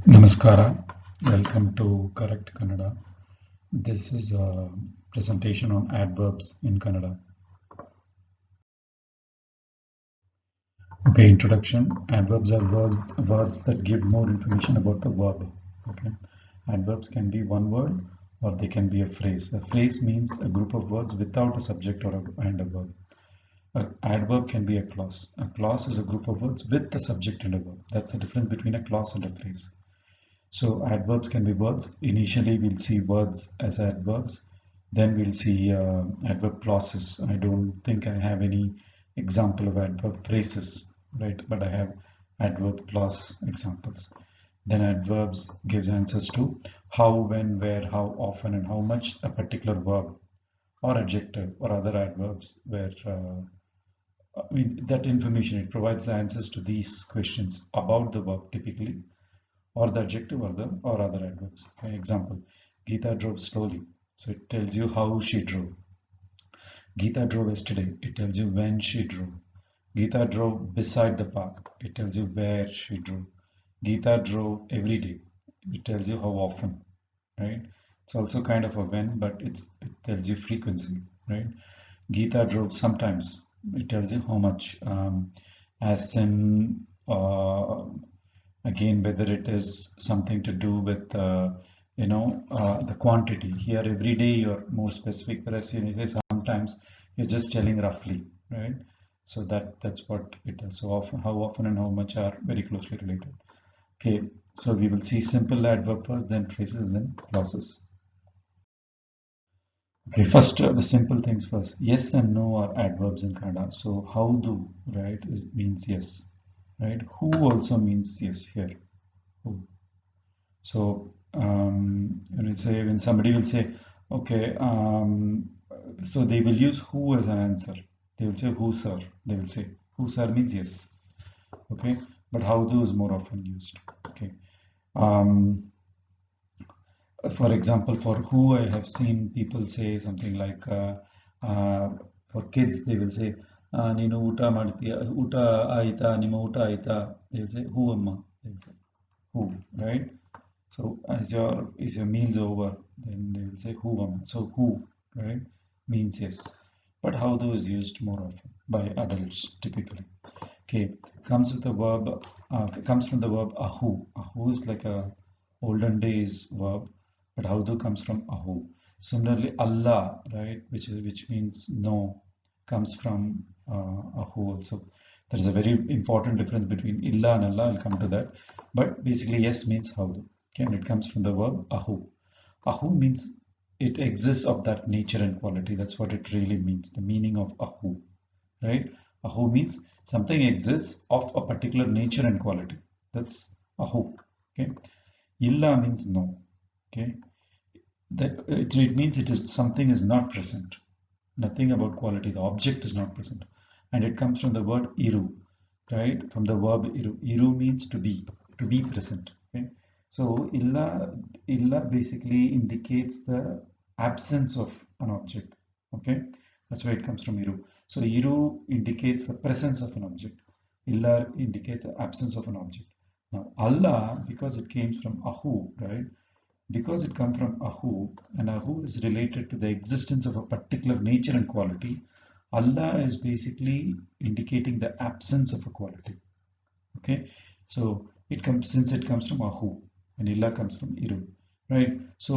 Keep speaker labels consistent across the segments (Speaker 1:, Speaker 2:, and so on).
Speaker 1: Namaskara, welcome to Correct Kannada. This is a presentation on adverbs in Kannada. Okay, introduction. Adverbs are words that give more information about the verb. Okay, adverbs can be one word or they can be a phrase. A phrase means a group of words without a subject and a verb. An adverb can be a clause. A clause is a group of words with a subject and a verb. That's the difference between a clause and a phrase. So adverbs can be words. Initially, we'll see words as adverbs. Then we'll see adverb clauses. I don't think I have any example of adverb phrases, right? But I have adverb clause examples. Then adverbs gives answers to how, when, where, how often, and how much a particular verb or adjective or other adverbs where that information, it provides the answers to these questions about the verb typically, or the adjective or other adverbs. Okay, example, Geeta drove slowly, so it tells you how she drove. Geeta drove yesterday, it tells you when she drove. Geeta drove beside the park, it tells you where she drove. Geeta drove every day, it tells you how often, right? It's also kind of a when, but it tells you frequency, right? Geeta drove sometimes, it tells you how much, as in again, whether it is something to do with the quantity. Here every day you're more specific, whereas you say sometimes you're just telling roughly, right? So that's what it is. So often, how often and how much are very closely related. Okay, so we will see simple adverb first, then phrases, and then clauses. Okay, first the simple things first. Yes and no are adverbs in Kannada. So howdu, right, means yes, right? Who also means yes here. Who. So when somebody will say, okay, so they will use who as an answer. They will say who sir. They will say who sir means yes. Okay, but how do is more often used. Okay. For example, for who I have seen people say something like for kids they will say ನೀನು ಊಟ ಮಾಡ್ತೀಯ ಊಟ ಆಯ್ತಾ ನಿಮ್ಮ ಊಟ ಆಯ್ತಾ they will say who amma they will say who, right? So is your meals over? Then they will say who am. So who, right, means yes. But how do is used more often by adults typically. Okay, comes with the verb. Comes from the verb ahu. Ahu is like a olden days verb, but how do comes from ahu. Similarly, Allah, right, which means no, comes from ahu also. There is a very important difference between illa and Allah. I'll come to that. But basically, yes means how do. Okay, and it comes from the verb ahu. Ahu means it exists of that nature and quality. That's what it really means. The meaning of ahu, right? Ahu means something exists of a particular nature and quality. That's ahu. Okay. Illa means no. Okay. That it means it is something is not present. Nothing about quality. The object is not present, and it comes from the word iru, right? From the verb iru. Iru means to be present. Okay. So illa basically indicates the absence of an object. Okay, that's why it comes from iru. So iru indicates the presence of an object. Illa indicates the absence of an object. Now Allah, because it came from ahu, right? Because it comes from ahu, and ahu is related to the existence of a particular nature and quality. Allah is basically indicating the absence of a quality. Okay, so since it comes from ahu, and illa comes from iru, right? So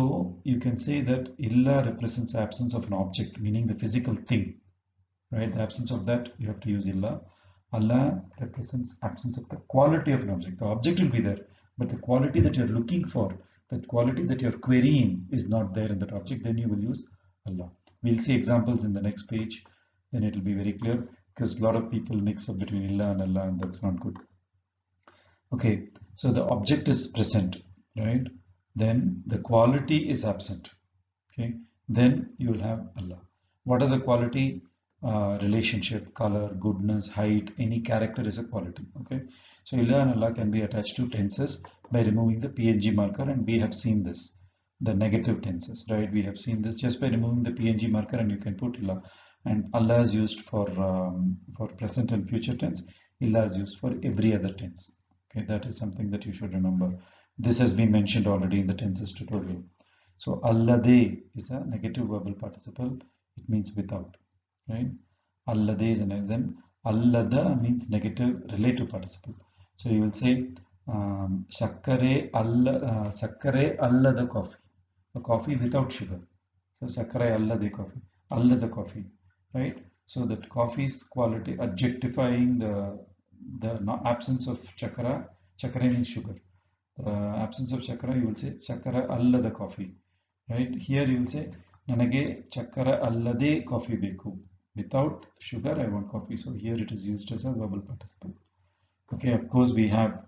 Speaker 1: you can say that illa represents the absence of an object, meaning the physical thing, right? The absence of that, you have to use illa. Allah represents absence of the quality of an object. The object will be there, but the quality that you're looking for, that quality that you're querying is not there in that object, then you will use Allah. We'll see examples in the next page, then it will be very clear, because a lot of people mix up between illa and Allah, and that's not good. Okay, so the object is present, right? Then the quality is absent. Okay, then you will have Allah. What are the quality? Relationship, color, goodness, height, any character is a quality. Okay, so illa and Allah can be attached to tenses by removing the PNG marker, and we have seen this, the negative tenses, right? We have seen this just by removing the PNG marker, and you can put illa. And Allah is used for present and future tense. Illa is used for every other tense. Okay, that is something that you should remember. This has been mentioned already in the tenses tutorial. So allade is a negative verbal participle. It means without, right? Allade is a negative. Then allada means negative relative participle. So you will say sakkare allada coffee, a coffee without sugar. So sakkare allade coffee, allada coffee, right? So that coffee's quality, adjectifying the absence of chakra. Chakra means sugar. Absence of chakra, you will say chakra allada coffee, right? Here you will say nanage chakra allade coffee beku, without sugar I want coffee. So here it is used as a verbal participle. Okay, of course we have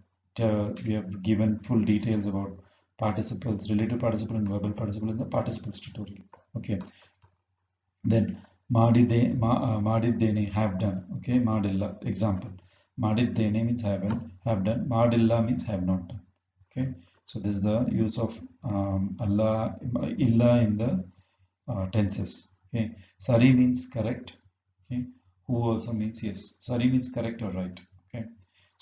Speaker 1: given full details about participles, relative participle and verbal participle in the participles tutorial. Okay, then ಮಾಡಿದ್ದೇನೆ have done. Okay, ಮಾಡಿಲ್ಲ example. ಮಾಡಿದ್ದೇನೆ means have done. ಮಾಡಿಲ್ಲ means have not done. Okay, so this is the use of Allah, illa in the tenses. Okay, sari means correct. Okay, who also means yes. Sari means correct or right. Okay,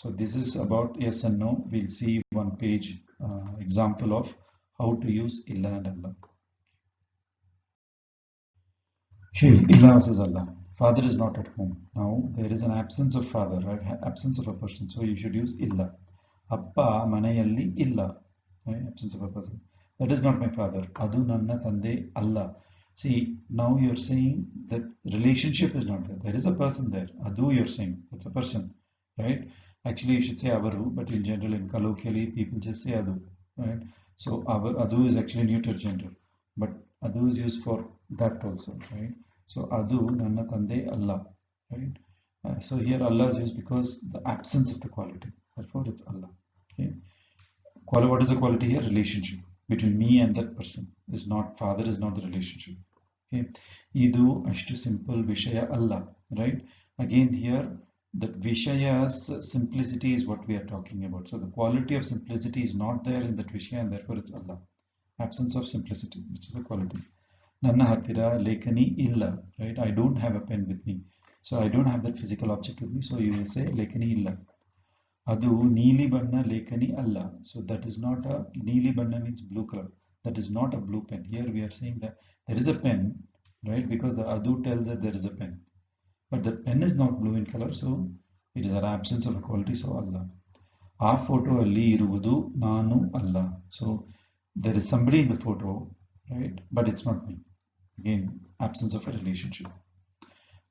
Speaker 1: so this is about yes and no. We'll see one page example of how to use illa and Allah. Okay, illa versus Allah. Father is not at home. Now there is an absence of father, right? Absence of a person. So you should use illa. Appa manayalli illa. Right? Absence of a person. That is not my father. Adu nanna tande Allah. See, now you're saying that relationship is not there. There is a person there. Adu you're saying. That's a person. Right? Actually you should say avaru, but in general, in colloquially, people just say adu. Right? So adu is actually neuter gender. But adu is used for that also. Right? So adu nanna tande Allah. Right? So here Allah is used because the absence of the quality. Therefore it's Allah. Okay. What is the quality here? Relationship between me and that person. Is not father, is not the relationship. Okay. Idu ashtu simple vishaya Allah. Right? Again here that vishaya's simplicity is what we are talking about. So the quality of simplicity is not there in that vishaya, and therefore it's Allah. Absence of simplicity, which is a quality. Nanna hatira lekani illa. Right? I don't have a pen with me. So I don't have that physical object with me. So you will say lekani illa. Adu neeli banna lekani alla. So that is not a, neeli banna means blue color. That is not a blue pen. Here we are saying that there is a pen, right? Because the adu tells that there is a pen. But the pen is not blue in color, so it is an absence of a quality, so Allah. ಆ photo ಅಲ್ಲಿ ಇರುವುದು ನಾನು ಅಲ್ಲ. So there is somebody in the photo, right? But it's not me. Again, absence of a relationship.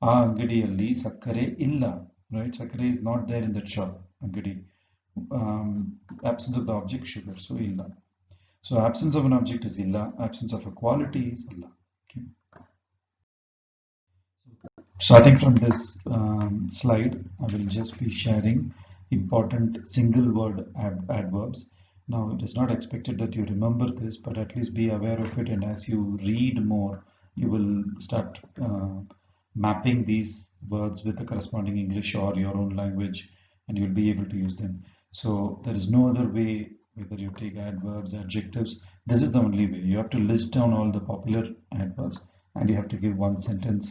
Speaker 1: ಆ ಅಂಗಡಿಯಲ್ಲಿ ಸಕ್ಕರೆ ಇಲ್ಲ, right? Sakkare is not there in that shop. Angadi. Absence of the object sugar, so illa. So absence of an object is illa, absence of a quality is Allah. Okay. So starting from this slide, I will just be sharing important single word adverbs. Now it is not expected that you remember this, but at least be aware of it, and as you read more, you will start mapping these words with the corresponding English or your own language, and you'll be able to use them. So there is no other way, whether you take adverbs, adjectives. This is the only way. You have to list down all the popular adverbs, and you have to give one sentence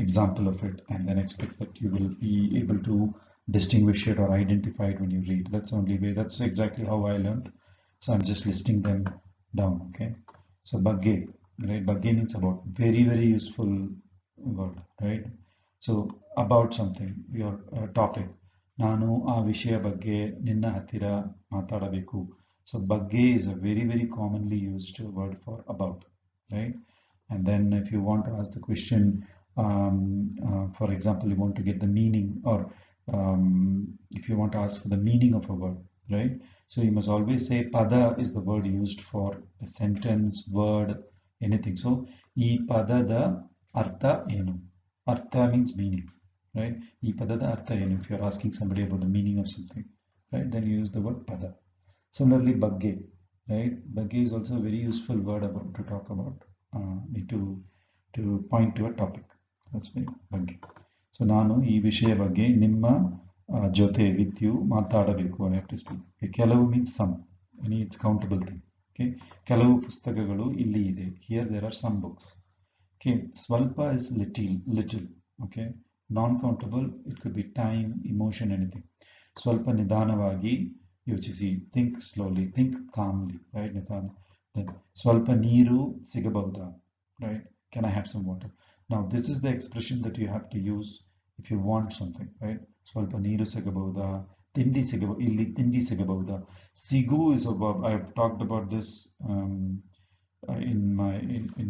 Speaker 1: example of it, and then expect that you will be able to distinguish it or identify it when you read. That's the only way. That's exactly how I learned. So I'm just listing them down. Okay. So bagge, right? Bagge means about. Very, very useful word, right? So about something, your topic. ನಾನು ಆ ವಿಷಯ ಬಗ್ಗೆ ನಿನ್ನ ಹತ್ತಿರ ಮಾತಾಡಬೇಕು. So bagge is a very, very commonly used word for about, right? And then if you want to ask the question, for example, you want to get the meaning, or if you want to ask for the meaning of a word, right? So you must always say pada is the word used for a sentence, word, anything. So ಈ ಪದದ ಅರ್ಥ ಏನು? Artha means meaning, right? ಈ ಪದದ ಅರ್ಥ ಏನು? If you're asking somebody about the meaning of something, right, then you use the word pada. Similarly, bagge, right? Bagge is also a very useful word about to talk about, to point to a topic. That's why bagge. So ನಾನು ಈ ವಿಷಯ ಬಗ್ಗೆ ನಿಮ್ಮ ಜೊತೆ with you ಮಾತಾಡಬೇಕು. I have to speak. Okay, ಕೆಲವು means some. Any it's countable thing. Okay, ಕೆಲವು ಪುಸ್ತಕಗಳು ಇಲ್ಲಿ ಇದೆ. Here there are some books. Okay, swalpa is little. Okay, non-countable, it could be time, emotion, anything. Swalpa nidanavagi, ಯೋಚಿಸಿ, think slowly, think calmly, right? Then ಸ್ವಲ್ಪ ನೀರು ಸಿಗಬಹುದಾ, right? Can I have some water? Now this is the expression that you have to use if you want something, right? ಸ್ವಲ್ಪ ನೀರು ಸಿಗಬಹುದಾ, ಇಲ್ಲಿ ತಿಂಡಿ ಸಿಗಬಹುದಾ. ಸಿಗು is a verb. I have talked about this in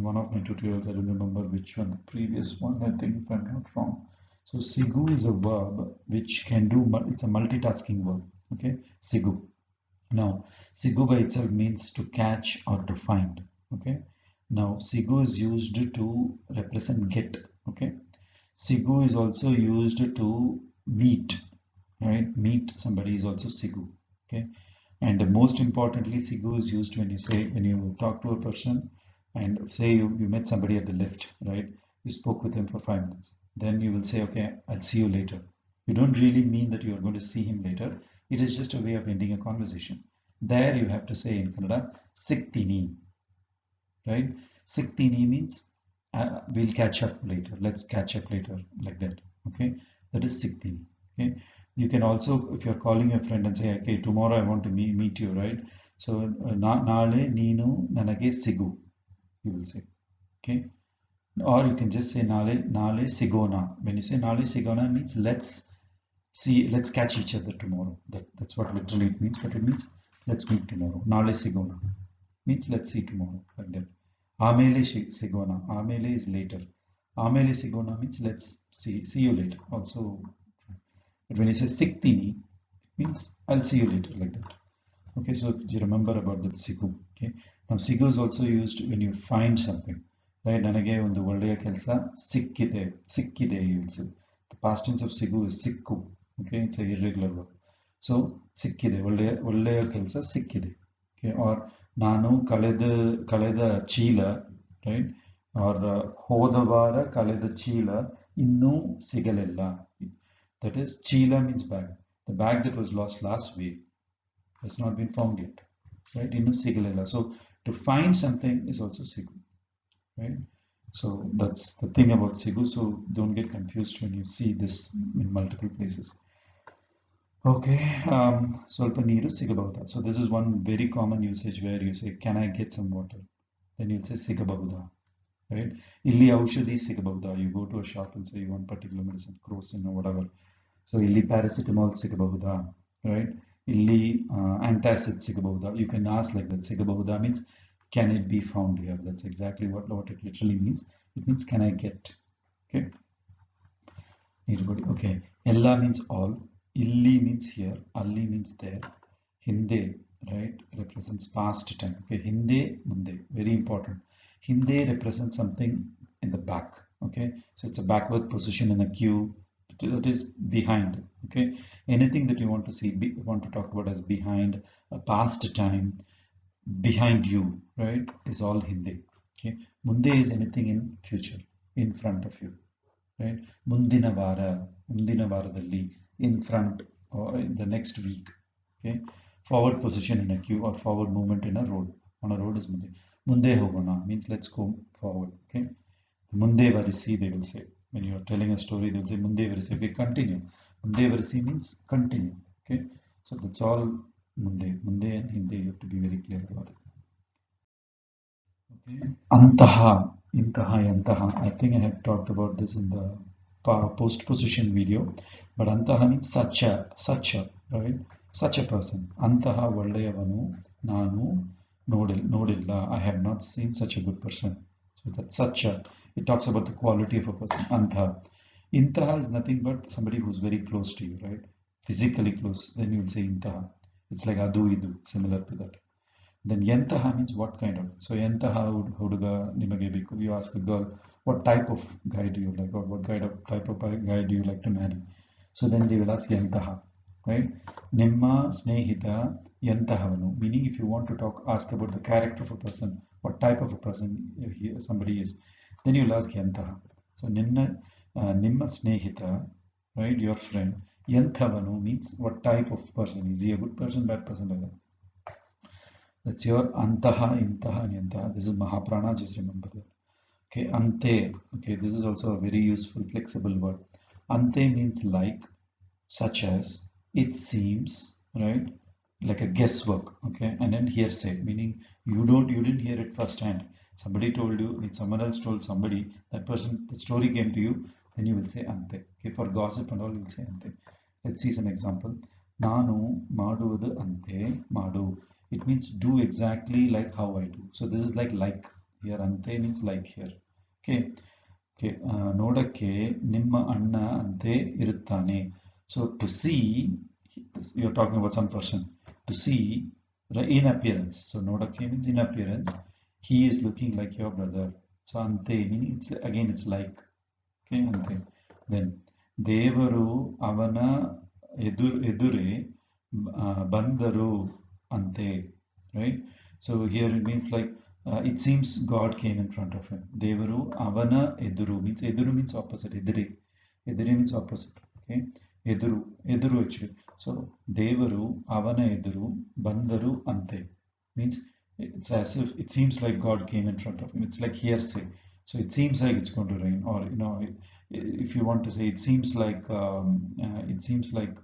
Speaker 1: one of my tutorials. I don't remember which one, the previous one, I think, if I'm not wrong. So sigu is a verb which can do, it's a multitasking verb. Okay, sigu. Now sigu by itself means to catch or to find. Okay, now sigu is used to represent get. Okay, sigu is also used to meet, right? Meet somebody is also sigu. Okay, and most importantly, sigu is used when you talk to a person and say you met somebody at the lift, right? You spoke with him for 5 minutes. Then you will say, okay, I'll see you later. You don't really mean that you are going to see him later. It is just a way of ending a conversation. There you have to say in Kannada, siktini, right? Siktini means we'll catch up later. Let's catch up later, like that. Okay, that is siktini. Okay, you can also, if you're calling your friend and say, okay, tomorrow I want to meet you, right? So naale neenu nanage sigu, you will say. Okay, or you can just say nale sigona. When you say nale sigona, it means let's catch each other tomorrow. That's what literally it means, but it means let's meet tomorrow. Nale sigona means let's see tomorrow, like that. Amele sigona, amele is later. Amele sigona means let's see you later also. But when you say siktini, it means I'll see you later, like that. Okay, so you remember about that sigu. Okay, now sigu is also used when you find something, right? Nanage ಒಂದು ಒಳ್ಳೆಯ ಕೆಲಸ ಸಿಕ್ಕಿದೆ, you will say. The past tense of sigu is sikku. Okay, it's a irregular verb. So ಸಿಕ್ಕಿದೆ, ಒಳ್ಳೆಯ ಕೆಲಸ ಸಿಕ್ಕಿದೆ. Okay, or ನಾನು ಕಳೆದ ಚೀಲ, right? Or ಹೋದ ವಾರ ಕಳೆದ ಚೀಲ ಇನ್ನೂ ಸಿಗಲಿಲ್ಲ. That is, chila means bag. The bag that was lost last week has not been found yet, right? Innu sigalela. So to find something is also sigu, right? So that's the thing about sigu. So don't get confused when you see this in multiple places. Okay, ಸ್ವಲ್ಪ ನೀರು ಸಿಗಬಹುದಾ. So this is one very common usage where you say, can I get some water? Then you'll say ಸಿಗಬಹುದಾ, right? ಇಲ್ಲಿ ಔಷಧಿ ಸಿಗಬಹುದಾ. You go to a shop and say you want particular medicine, crocin or whatever. So ಇಲ್ಲಿ paracetamol ಸಿಗಬಹುದಾ, right? ಇಲ್ಲಿ antacid ಸಿಗಬಹುದಾ. You can ask like that. ಸಿಗಬಹುದಾ means can it be found here? That's exactly what it literally means. It means can I get? Okay. Everybody. Okay. Ella means all. Illi means here. Alli means there. Hinde, right, represents past time. Okay. Hinde, munde. Very important. Hinde represents something in the back. Okay. So it's a backward position in a queue. That is behind. Okay, anything that you want to talk about as behind, a past time, behind you, right, is all Hindi. Okay, munde is anything in future, in front of you, right? Mundina varadalli, in front, or in the next week. Okay, forward position in a queue or forward movement in a road. On a road is munde hogona means let's go forward. Okay, munde varisi, they will say. When you are telling a story, they will say munde varisi. Okay, continue. Munde varisi means continue. Okay, so that's all munde and Hindi. You have to be very clear about it. Okay, antaha, intaha, yantaha. I think I have talked about this in the post position video, but antaha means such a, right? Such a person. Antaha ಒಳ್ಳೆಯವನು ನಾನು ನೋಡಿಲ್ಲ. I have not seen such a good person. So that's such a. It talks about the quality of a person. Antha. Intaha is nothing but somebody who's very close to you, right? Physically close. Then you will say intaha. It's like adu idu, similar to that. Then yantaha means what kind of. So yantaha huduga nimage beku. You ask a girl, what type of guy do you like, or what type of guy do you like to marry? So then they will ask yantaha, right? Nimma snehita yantahavanu. Meaning, if you want to ask about the character of a person, what type of a person somebody is, then you'll ask yantaha. So nimma snehita, right, your friend. Yanthavanu means what type of person. Is he a good person, bad person, like that? That's your antaha, intaha, and yantaha. This is Mahaprana, just remember that. Okay, ante. Okay, this is also a very useful, flexible word. Ante means like, such as, it seems, right? like a guesswork, okay? And then hearsay, meaning you didn't hear it firsthand. Somebody told you, if someone else told somebody, that person, the story came to you, then you will say ante. Okay, for gossip and all, you will say ante. Let's see some example. Nanu ಮಾಡುವುದು ante ಮಾಡು. It means do exactly like how I do. So this is like here. Ante means like here. Okay. Okay. ನೋಡಕ್ಕೆ ನಿಮ್ಮ ಅಣ್ಣ ಅಂತೆ ಇರುತ್ತಾನೆ. So to see, you're talking about some person. To see, in appearance. So ನೋಡಕ್ಕೆ means in appearance. He is looking like your brother. So ante meaning it's like. Okay, ante. Then ದೇವರು ಅವನ ಎದುರೇ ಬಂದರು ante, right? So here it means like it seems God came in front of him. Devaru avana eduru means opposite. Edire means opposite. Okay, eduru actually. So Devaru avana eduru bandaru ante means it's as if it seems like God came in front of him. It's like hearsay. So it seems like it's going to rain, or if you want to say it seems like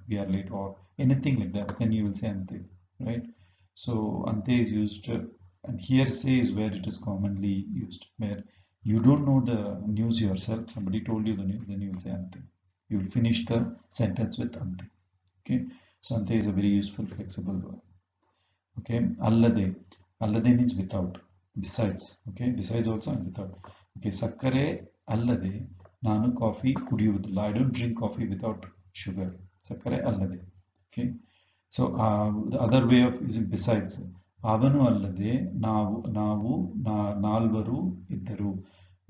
Speaker 1: we are late, or anything like that, then you will say ante, right? So ante is used, and hearsay is where it is commonly used, where you don't know the news yourself, somebody told you the news, then you will say ante. You will finish the sentence with ante. Okay, so ante is a very useful, flexible word. Okay, allade means without, besides. Okay, besides also and without. Okay, sakkare allade ನಾನು coffee ಕುಡಿಯುವುದಿಲ್ಲ. I don't drink coffee without sugar. ಸಕ್ಕರೆ ಅಲ್ಲದೆ. Okay, so the other way of using besides, ಅವನು ಅಲ್ಲದೆ ನಾವು ನಾಲ್ವರು ಇದ್ದರು.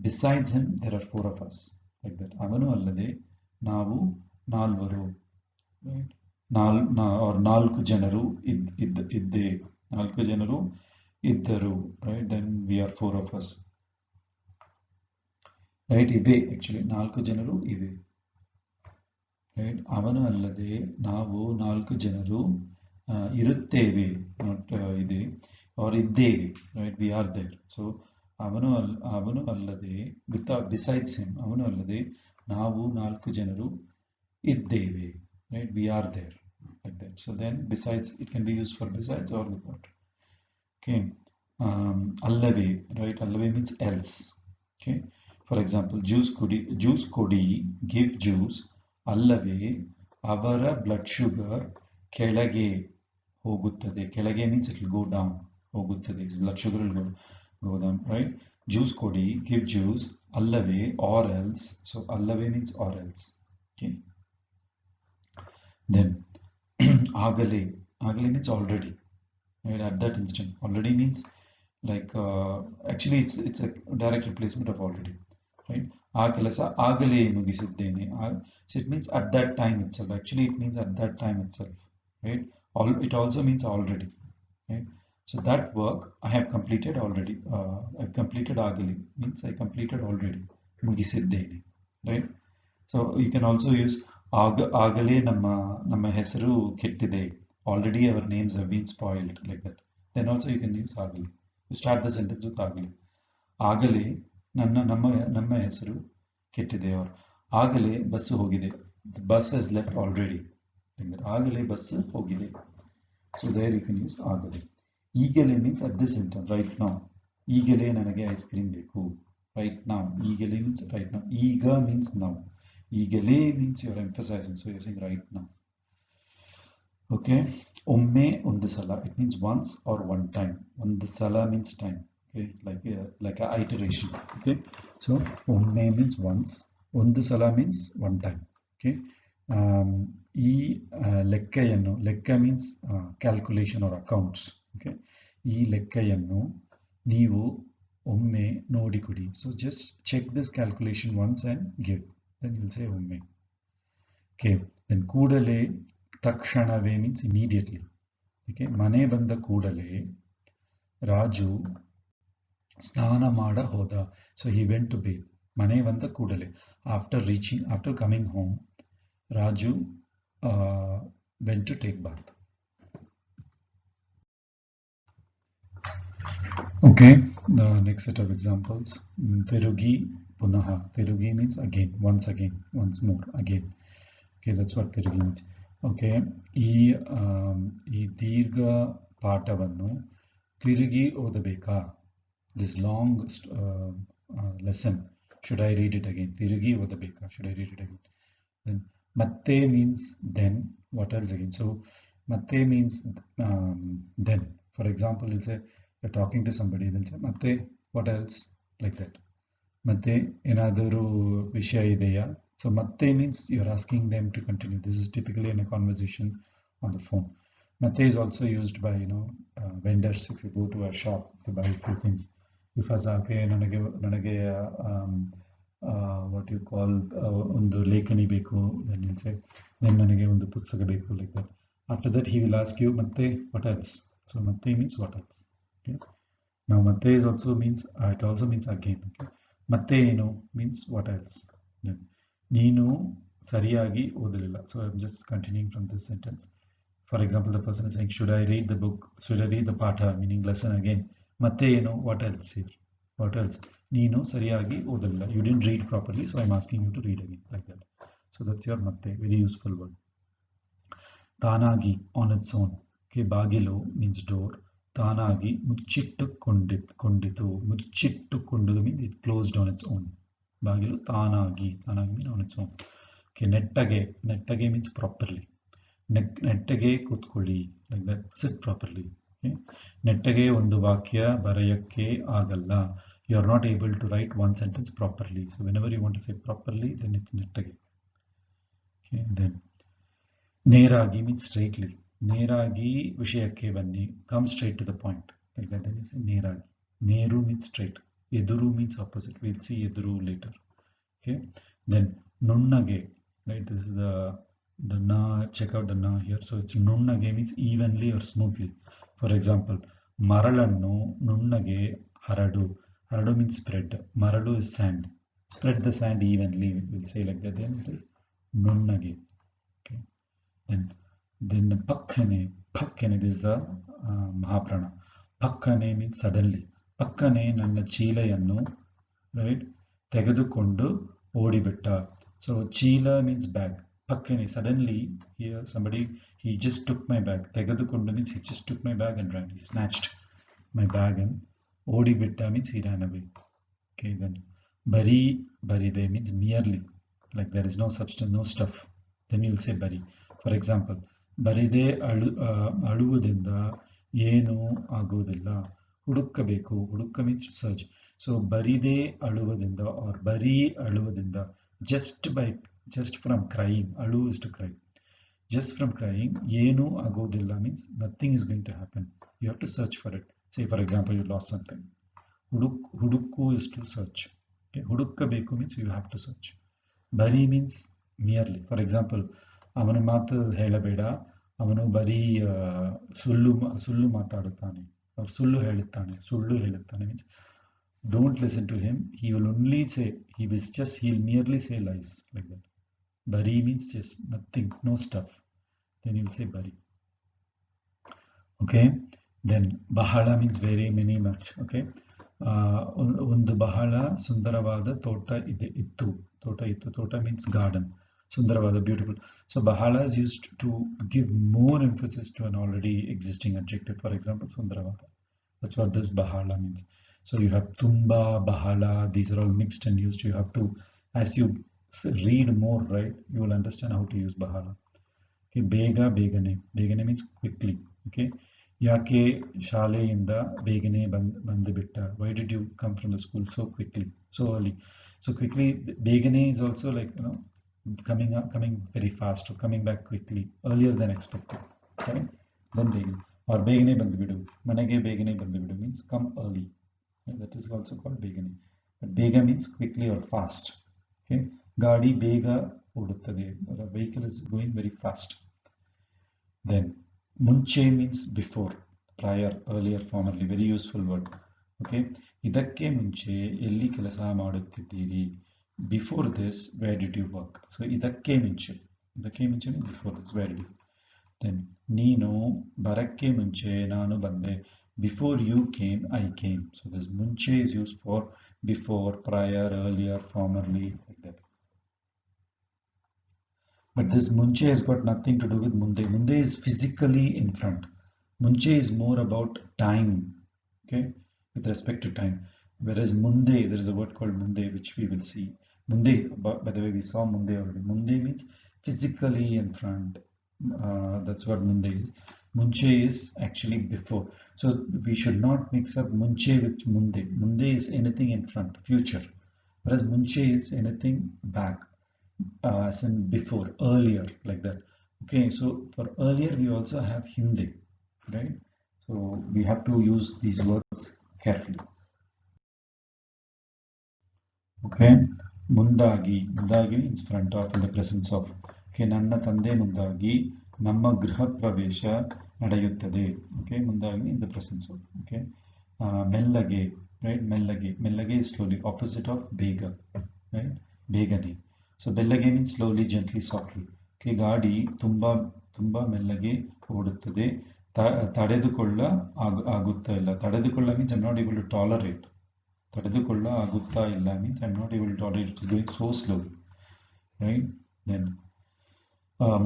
Speaker 1: Besides him there are 4 of us, like that. ಅವನು ಅಲ್ಲದೆ ನಾವು ನಾಲ್ವರು, right? ನಾಲ್ಕು ಜನರು ಇದ್ದೆ, ನಾಲ್ಕು ಜನರು ಇದ್ದರು, right? Then we are 4 of us, right? ಇವೆ actually, ನಾಲ್ಕು ಜನರು ಇವೆ, right? ಅವನು ಅಲ್ಲದೆ ನಾವು ನಾಲ್ಕು ಜನರು ಇರುತ್ತೇವೆ, not ಇದೆ, or ಇದ್ದೇವೆ, right? We are there. So ಅವನು ಅಲ್ಲದೆ, besides him, ಅವನು ಅಲ್ಲದೆ ನಾವು ನಾಲ್ಕು ಜನರು ಇದ್ದೇವೆ, right? We are there, like that. So then besides, it can be used for besides or without. Okay, allave, right? Allave means else. Okay, for example, juice kodi, give juice, allave ಅವರ blood sugar ಕೆಳಗೆ ಹೋಗುತ್ತದೆ. ಕೆಳಗೆ means it will go down, ಹೋಗುತ್ತದೆ. Blood sugar will go down, right? Juice kodi, give juice, allave or else. So allave means or else. Okay, then agale means already, right? At that instant. Already means like actually it's a direct replacement of already, right? ಆ ಕೆಲಸ ಆಗಲೇ ಮುಗಿಸಿದ್ದೇನೆ. So it means at that time itself. Actually it means at that time itself, right? It also means already, right? So that work I have completed already. I completed ಆಗಲೇ means I completed already. ಮುಗಿಸಿದ್ದೇನೆ, right? So you can also use ಆಗಲೇ ನಮ್ಮ ಹೆಸರು ಕೆಟ್ಟಿದೆ. Already our names have been spoiled, like that. Then also you can use ಆಗಲೇ. You start the sentence with ಆಗಲೇ. ಆಗಲೇ ನಮ್ಮ ಹೆಸರು ಕೆಟ್ಟಿದೆ, or ಆಗಲೇ ಬಸ್ಸು ಹೋಗಿದೆ. The bus has left already, like that. ಆಗಲೇ ಬಸ್ಸು ಹೋಗಿದೆ. So there you can use ಆಗಲೇ. ಈಗಲೇ means at this instant, right now. ಈಗಲೇ ನನಗೆ ಐಸ್ ಕ್ರೀಮ್ ಬೇಕು, right now. ಈಗಲೇ means right now. ಈಗ means now. ಈಗಲೇ means you're emphasizing, so you're saying right now. Okay, ಒಮ್ಮೆ ಒಂದು ಸಲ, it means once or one time. ಒಂದು ಸಲ means time. Okay, like a iteration. Okay, so ಒಮ್ಮೆ means once, ಒಂದು ಸಲ means one time. Okay, ಈ ಲೆಕ್ಕೆಯನ್ನು, ಲೆಕ್ಕ means calculation or accounts. Okay, ಈ ಲೆಕ್ಕೆಯನ್ನು ನೀವು ಒಮ್ಮೆ ನೋಡಿಕೊಡಿ. So just check this calculation once and give. Then you'll say ಒಮ್ಮೆ. Okay, then ಕೂಡಲೇ, ತಕ್ಷಣವೇ means immediately. Okay, ಮನೆ ಬಂದ ಕೂಡಲೇ ರಾಜು ಸ್ನಾನ ಮಾಡ ಹೋದ. So he went to bathe. ಮನೆ ಬಂದ ಕೂಡಲೇ, after coming home, Raju went to take bath. Okay, the next set of examples. Tirugi punaha. Tirugi means again, once more, again. Okay, that's what tirugi means. Okay, ಈ ಈ ದೀರ್ಘ ಪಾಠವನ್ನು ತಿರುಗಿ ಓದಬೇಕಾ? This long lesson, should I read it again? ತಿರುಗಿ ಓದಬೇಕಾ? Should I read it again? Then ಮತ್ತೆ means then. What else again? So ಮತ್ತೆ means then. For example, you'll say you're talking to somebody, then say ಮತ್ತೆ, what else? Like that. ಮತ್ತೆ ಏನಾದರೂ ವಿಷಯ ಇದೆಯಾ? So ಮತ್ತೆ means you're asking them to continue. This is typically in a conversation on the phone. ಮತ್ತೆ is also used by vendors. If you go to a shop to buy a few things, if okay, ನನಗೆ what you call ಒಂದು ಲೇಖನಿ ಬೇಕು, then you'll say then ನನಗೆ ಒಂದು ಪುಸ್ತಕ ಬೇಕು, like that. After that he will ask you ಮತ್ತೆ, what else? So ಮತ್ತೆ means what else. Okay. Now ಮತ್ತೆ is also means it also means again. Okay. ಮತ್ತೆ ಏನು means what else. Then ನೀನು ಸರಿಯಾಗಿ ಓದಲಿಲ್ಲ. So I'm just continuing from this sentence. For example, the person is saying, should I read the book? Should I read the patha, meaning lesson again? ಮತ್ತೆ ಏನು, what else here? What else? ನೀನು ಸರಿಯಾಗಿ ಓದಲಿಲ್ಲ. You didn't read properly, so I'm asking you to read again, like that. So that's your ಮತ್ತೆ, very useful word. ತಾನಾಗಿ, on its own. Okay, ಬಾಗಿಲು means door. ತಾನಾಗಿ ಮುಚ್ಚಿಟ್ಟುಕೊಂಡಿತು. ಮುಚ್ಚಿಟ್ಟುಕೊಂಡುದು means it closed on its own. ಬಾಗಿಲು ತಾನಾಗಿ means on its own. Okay, ನೆಟ್ಟಗೆ means properly. ನೆಟ್ಟಗೆ ಕೂತ್ಕೊಳ್ಳಿ, like that, sit properly. Okay? ನೆಟ್ಟಗೆ ಒಂದು ವಾಕ್ಯ ಬರೆಯಕ್ಕೆ ಆಗಲ್ಲ. You are not able to write one sentence properly. So whenever you want to say properly, then it's ನೆಟ್ಟಗೆ. Okay, then ನೇರಾಗಿ means straightly. ನೇರಾಗಿ ವಿಷಯಕ್ಕೆ ಬನ್ನಿ, come straight to the point, like that. Then you say ನೇರಾಗಿ. ನೇರು means straight. ಎದುರು means opposite. We'll see ಎದುರು later. Okay, then ನುಣ್ಣಗೆ, right? This is the na, check out the na here. So it's nunnage means evenly or smoothly. For example, maralannu nunnage haradu. Haradu means spread. Maradu is sand. Spread the sand evenly. We'll say like that. Then it is nunnage. Okay. Then pakkane. Pakkane, this is the Mahaprana. Pakkane means suddenly. Pakkane nanna ಚೀಲೆಯನ್ನು, right, ತೆಗೆದುಕೊಂಡು ಓಡಿಬಿಟ್ಟ. So ಚೀಲ means bag. Pakkane, suddenly here somebody, he just took my bag. ತೆಗೆದುಕೊಂಡು means he just took my bag and ran. He snatched my bag, and ಓಡಿಬಿಟ್ಟ means he ran away. Okay, then ಬರಿದೆ means merely, like there is no substance, no stuff. Then you will say ಬರಿ. For example, ಬರಿದೆ ಅಳುವುದರಿಂದ ಏನೂ ಆಗುವುದಿಲ್ಲ. ಹುಡುಕಬೇಕು, ಹುಡುಕ means search. So ಬರಿದೆ ಅಳುವುದರಿಂದ or ಬರೀ ಅಳುವುದರಿಂದ, just from crying. Alu is to cry. Just from crying, ಏನು ಆಗೋದಿಲ್ಲ means nothing is going to happen. You have to search for it. Say for example, you lost something. ಹುಡುಕು is to search. Okay. ಹುಡುಕಬೇಕು means you have to search. ಬರೀ means merely. For example, ಅವನ ಮಾತು ಹೇಳಬೇಡ, ಅವನು ಬರೀ ಸುಳ್ಳು ಮಾತಾಡುತ್ತಾನೆ, or ಸುಳ್ಳು ಹೇಳುತ್ತಾನೆ means don't listen to him. He will only say, he'll merely say lies, like that. Bari means just nothing, no stuff. Then you'll say bari. Okay. Then bahala means very, many, much. Okay. ಒಂದು ಬಹಳ ಸುಂದರವಾದ ತೋಟ ಇತ್ತು. ತೋಟ means garden. ಸುಂದರವಾದ, beautiful. So bahala is used to give more emphasis to an already existing adjective. For example, sundaravada. That's what this bahala means. So you have tumba, bahala, these are all mixed and used. You have to, as you read more, right, you will understand how to use bahala. Okay, ಬೇಗ ಬೇಗನೆ means quickly. Okay, ಯಾಕೆ ಶಾಲೆಯಿಂದ ಬೇಗನೆ ಬಂದು ಬಿಟ್ಟ? Why did you come from the school so quickly, so early? So quickly, ಬೇಗನೆ is also like, coming very fast, or coming back quickly, earlier than expected. Okay, then ಬೇಗನೆ, or ಬೇಗನೆ ಬಂದು ಬಿಡು, ಮನೆಗೆ ಬೇಗನೆ ಬಂದು ಬಿಡು means come early. That is also called ಬೇಗನೆ. But ಬೇಗ means quickly or fast. Okay, ಗಾಡಿ ಬೇಗ ಓಡುತ್ತದೆ, a vehicle is going very fast. Then ಮುಂಚೆ means before, prior, earlier, formerly, very useful word. Okay, ಇದಕ್ಕೆ ಮುಂಚೆ ಎಲ್ಲಿ ಕೆಲಸ ಮಾಡುತ್ತಿದ್ದೀರಿ? Before this, where did you work? So ಇದಕ್ಕೆ ಮುಂಚೆ means before this, where did you? Then ನೀನು ಬರಕ್ಕೆ ಮುಂಚೆ ನಾನು ಬಂದೆ. Before you came, I came. So this ಮುಂಚೆ is used for before, prior, earlier, formerly, like that. But this munche has got nothing to do with munde. Munde is physically in front. Munche is more about time, okay, with respect to time. Whereas munde, there is a word called munde, which we will see. Munde, by the way, we saw munde already. Munde means physically in front. That's what munde is. Munche is actually before. So we should not mix up munche with munde. Munde is anything in front, future. Whereas munche is anything back, as in before, earlier, like that. Okay, so for earlier we also have Hindi, right? So we have to use these words carefully. Okay, mundagi. Mundagi means front of, in the presence of. Okay, nanna tande mundagi namma griha pravesha nadayuttade. Okay, mundagi in the presence of. Okay, mellage, right? Mellage is slowly, opposite of bega, right? Begane. So bellage means slowly, gently, softly. Okay, ಗಾಡಿ ತುಂಬಾ ಮೆಲ್ಲಗೆ ಓಡುತ್ತದೆ. ತಡೆದುಕೊಳ್ಳ ಆಗುತ್ತಾ ಇಲ್ಲ. ತಡೆದುಕೊಳ್ಳ means I'm not able to tolerate. ತಡೆದುಕೊಳ್ಳ ಆಗುತ್ತಾ ಇಲ್ಲ means I'm not able to tolerate. It's going so slowly, right? Then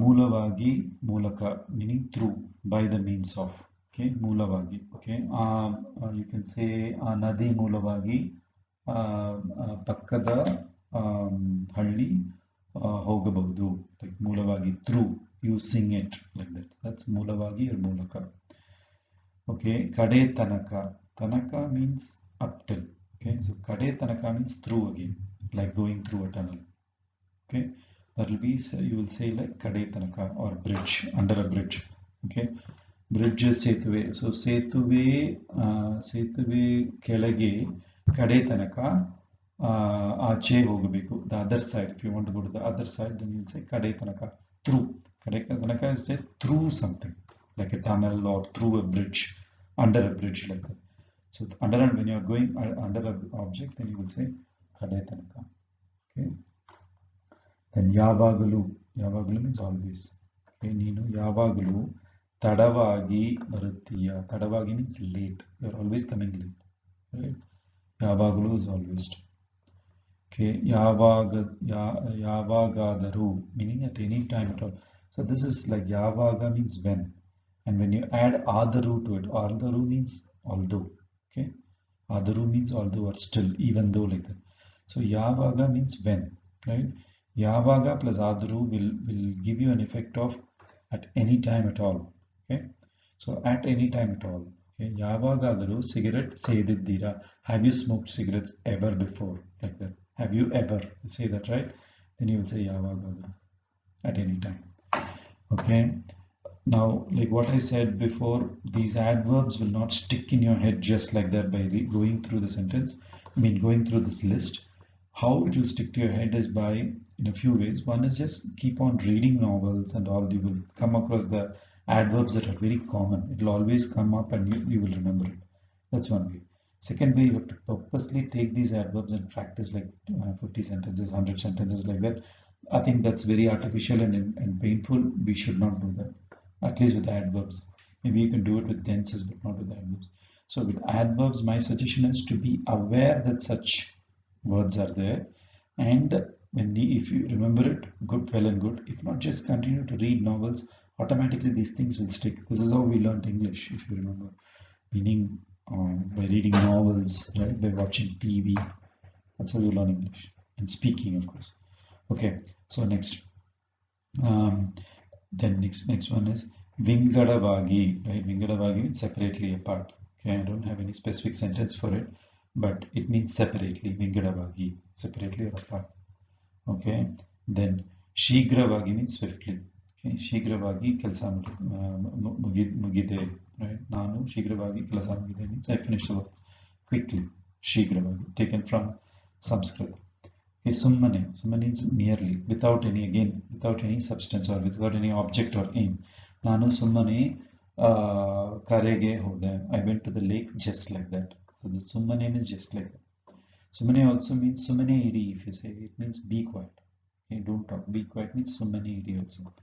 Speaker 1: ಮೂಲವಾಗಿ, ಮೂಲಕ meaning through, by the means of. Okay, ಮೂಲವಾಗಿ. Okay, you can say ನದಿ ಮೂಲವಾಗಿ ಪಕ್ಕದ ಹಳ್ಳಿ ಹೋಗಬಹುದು. Like ಮೂಲವಾಗಿ, through, using it, like that. That's ಮೂಲವಾಗಿ or ಮೂಲಕ. Okay, ಕಡೆ ತನಕ. Tanaka means up till. Okay, so kade tanaka means through again, like going through a tunnel. Okay, that will be, so you will say like kade tanaka, or bridge, under a bridge. Okay, bridge is setuve. So setuve kelage kade tanaka aache hogabeku, the other side. If you want to go to the other side, then you will say kade tanaka, through. Kade tanaka is say through something, like a tunnel or through a bridge, under a bridge, like that. So under, when you are going under an object, then you will say kade tanaka. Okay. Then yavagalu. Yavagalu means always. Okay. Neenu yavagalu tadavagi baruttiya. Tadavagi means late. You are always coming late. Right. Yavagalu is always. Okay. Yavagadaru meaning at any time at all. So this is like yavaga means when, and when you add adaru to it, adaru means although. Okay, adaru means although or still, even though, like that. So yavaga means when, right? Yavaga plus adaru will give you an effect of at any time at all. Okay, so at any time at all. Okay, yavaga adaru cigarette sediddira. Have you smoked cigarettes ever before? Like that. Have you ever? You say that, right? Then you will say yavaga adaru, at any time. Okay. Now, like what I said before, these adverbs will not stick in your head just like that by going through the sentence. I mean, going through this list. How it will stick to your head is by, in a few ways. One is just keep on reading novels and all. You will come across the adverbs that are very common. It will always come up and you will remember it. That's one way. Second way, you have to purposely take these adverbs and practice like 50 sentences, 100 sentences, like that. I think that's very artificial and painful. We should not do that. At least with adverbs. Maybe you can do it with tenses, but not with adverbs. So with adverbs, my suggestion is to be aware that such words are there, and if you remember it, good, well and good. If not, just continue to read novels. Automatically these things will stick. This is how we learned English, if you remember. Meaning by reading novels, right? By watching TV. That's how you learn English. And speaking, of course. Okay, so next. Then next one is vingadavagi, right? Vingadavagi means separately apart. Okay, I don't have any specific sentence for it, but it means separately. Vingadavagi, separately or apart. Okay, then shigravagi means swiftly. Okay, shigravagi kelsa mugide, right? Nanu shigravagi kelsa mugide means I finished the work quickly. Shigravagi, taken from Sanskrit. Okay, summane. Summane means merely, without any substance or without any object or aim. Nanu summane karege hode. I went to the lake just like that. So the summane means just like that. Summane also means summane iri. If you say it means be quiet. Okay, don't talk. Be quiet means summane iri also.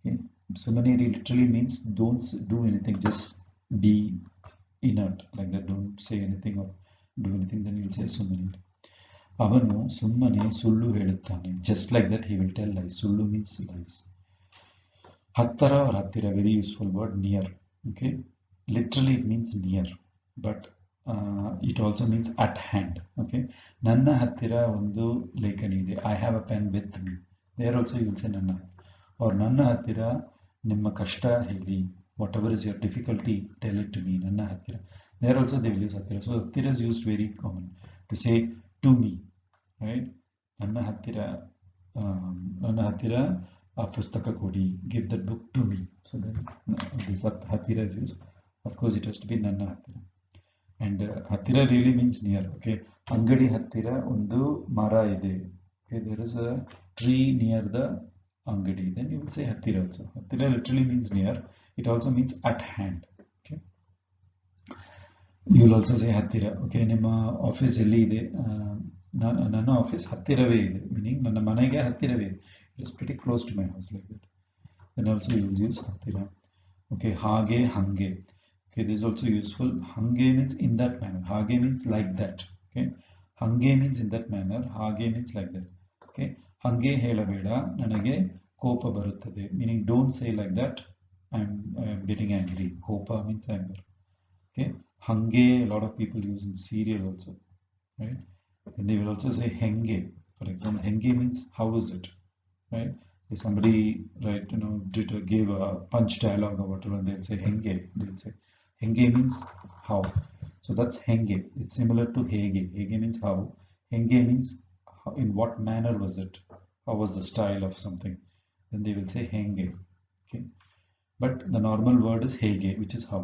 Speaker 1: Okay, summane iri literally means don't do anything. Just be inert, like that. Don't say anything or do anything. Then you'll say summane iri. ಅವನು ಸುಮ್ಮನೆ ಸುಳ್ಳು ಹೇಳುತ್ತಾನೆ. Just like that he will tell lies. ಸುಳ್ಳು means lies. ಹತ್ತರ or ಹತ್ತಿರ, very useful word, near. Okay, literally it means near, but it also means at hand. Okay, ನನ್ನ ಹತ್ತಿರ ಒಂದು ಲೇಖನಿ ಇದೆ. I have a pen with me. There also you will say ನನ್ನ, or ನನ್ನ ಹತ್ತಿರ ನಿಮ್ಮ ಕಷ್ಟ ಹೇಳಿ. Whatever is your difficulty, tell it to me. ನನ್ನ ಹತ್ತಿರ. There also they will use ಹತ್ತಿರ. So ಹತ್ತಿರ is used very common to say to me, right? ನನ್ನ ಹತ್ತಿರ ಆ ಪುಸ್ತಕ ಕೊಡಿ. Give that book to me. So then this ಹತ್ತಿರ is used. Of course it has to be ನನ್ನ ಹತ್ತಿರ. And ಹತ್ತಿರ really means near. Okay, ಅಂಗಡಿ ಹತ್ತಿರ ಒಂದು ಮರ ಇದೆ. Okay, there is a tree near the angadi. Then you will say ಹತ್ತಿರ also. ಹತ್ತಿರ literally means near. It also means at hand. Okay, you will also say ಹತ್ತಿರ. Okay, ನಿಮ್ಮ office ಎಲ್ಲಿ ಇದೆ? ನನ್ನ ಆಫೀಸ್ ಹತ್ತಿರವೇ ಇದೆ, meaning ನನ್ನ ಮನೆಗೆ ಹತ್ತಿರವೇ ಇದೆ. It is pretty close to my house, like that. Then also you will use ಹತ್ತಿರ. Okay, ಹಾಗೆ ಹಂಗೆ. Okay, this is also useful. Hange means in that manner. Hage means like that. Okay, hange means in that manner. Hage means like that. Okay, hange helabeda nanage kopa baruttade, meaning don't say like that. I'm getting angry. Kopa means anger. Okay, hange a lot of people use in serial also, right? And they will also say henge. For example, henge means how is it, right? If somebody, right, gave a punch dialogue or whatever, and they'll say henge. They'll say henge means how. So that's henge. It's similar to hege. Hege means how. Henge means how, in what manner was it? How was the style of something? Then they will say henge. Okay. But the normal word is hege, which is how.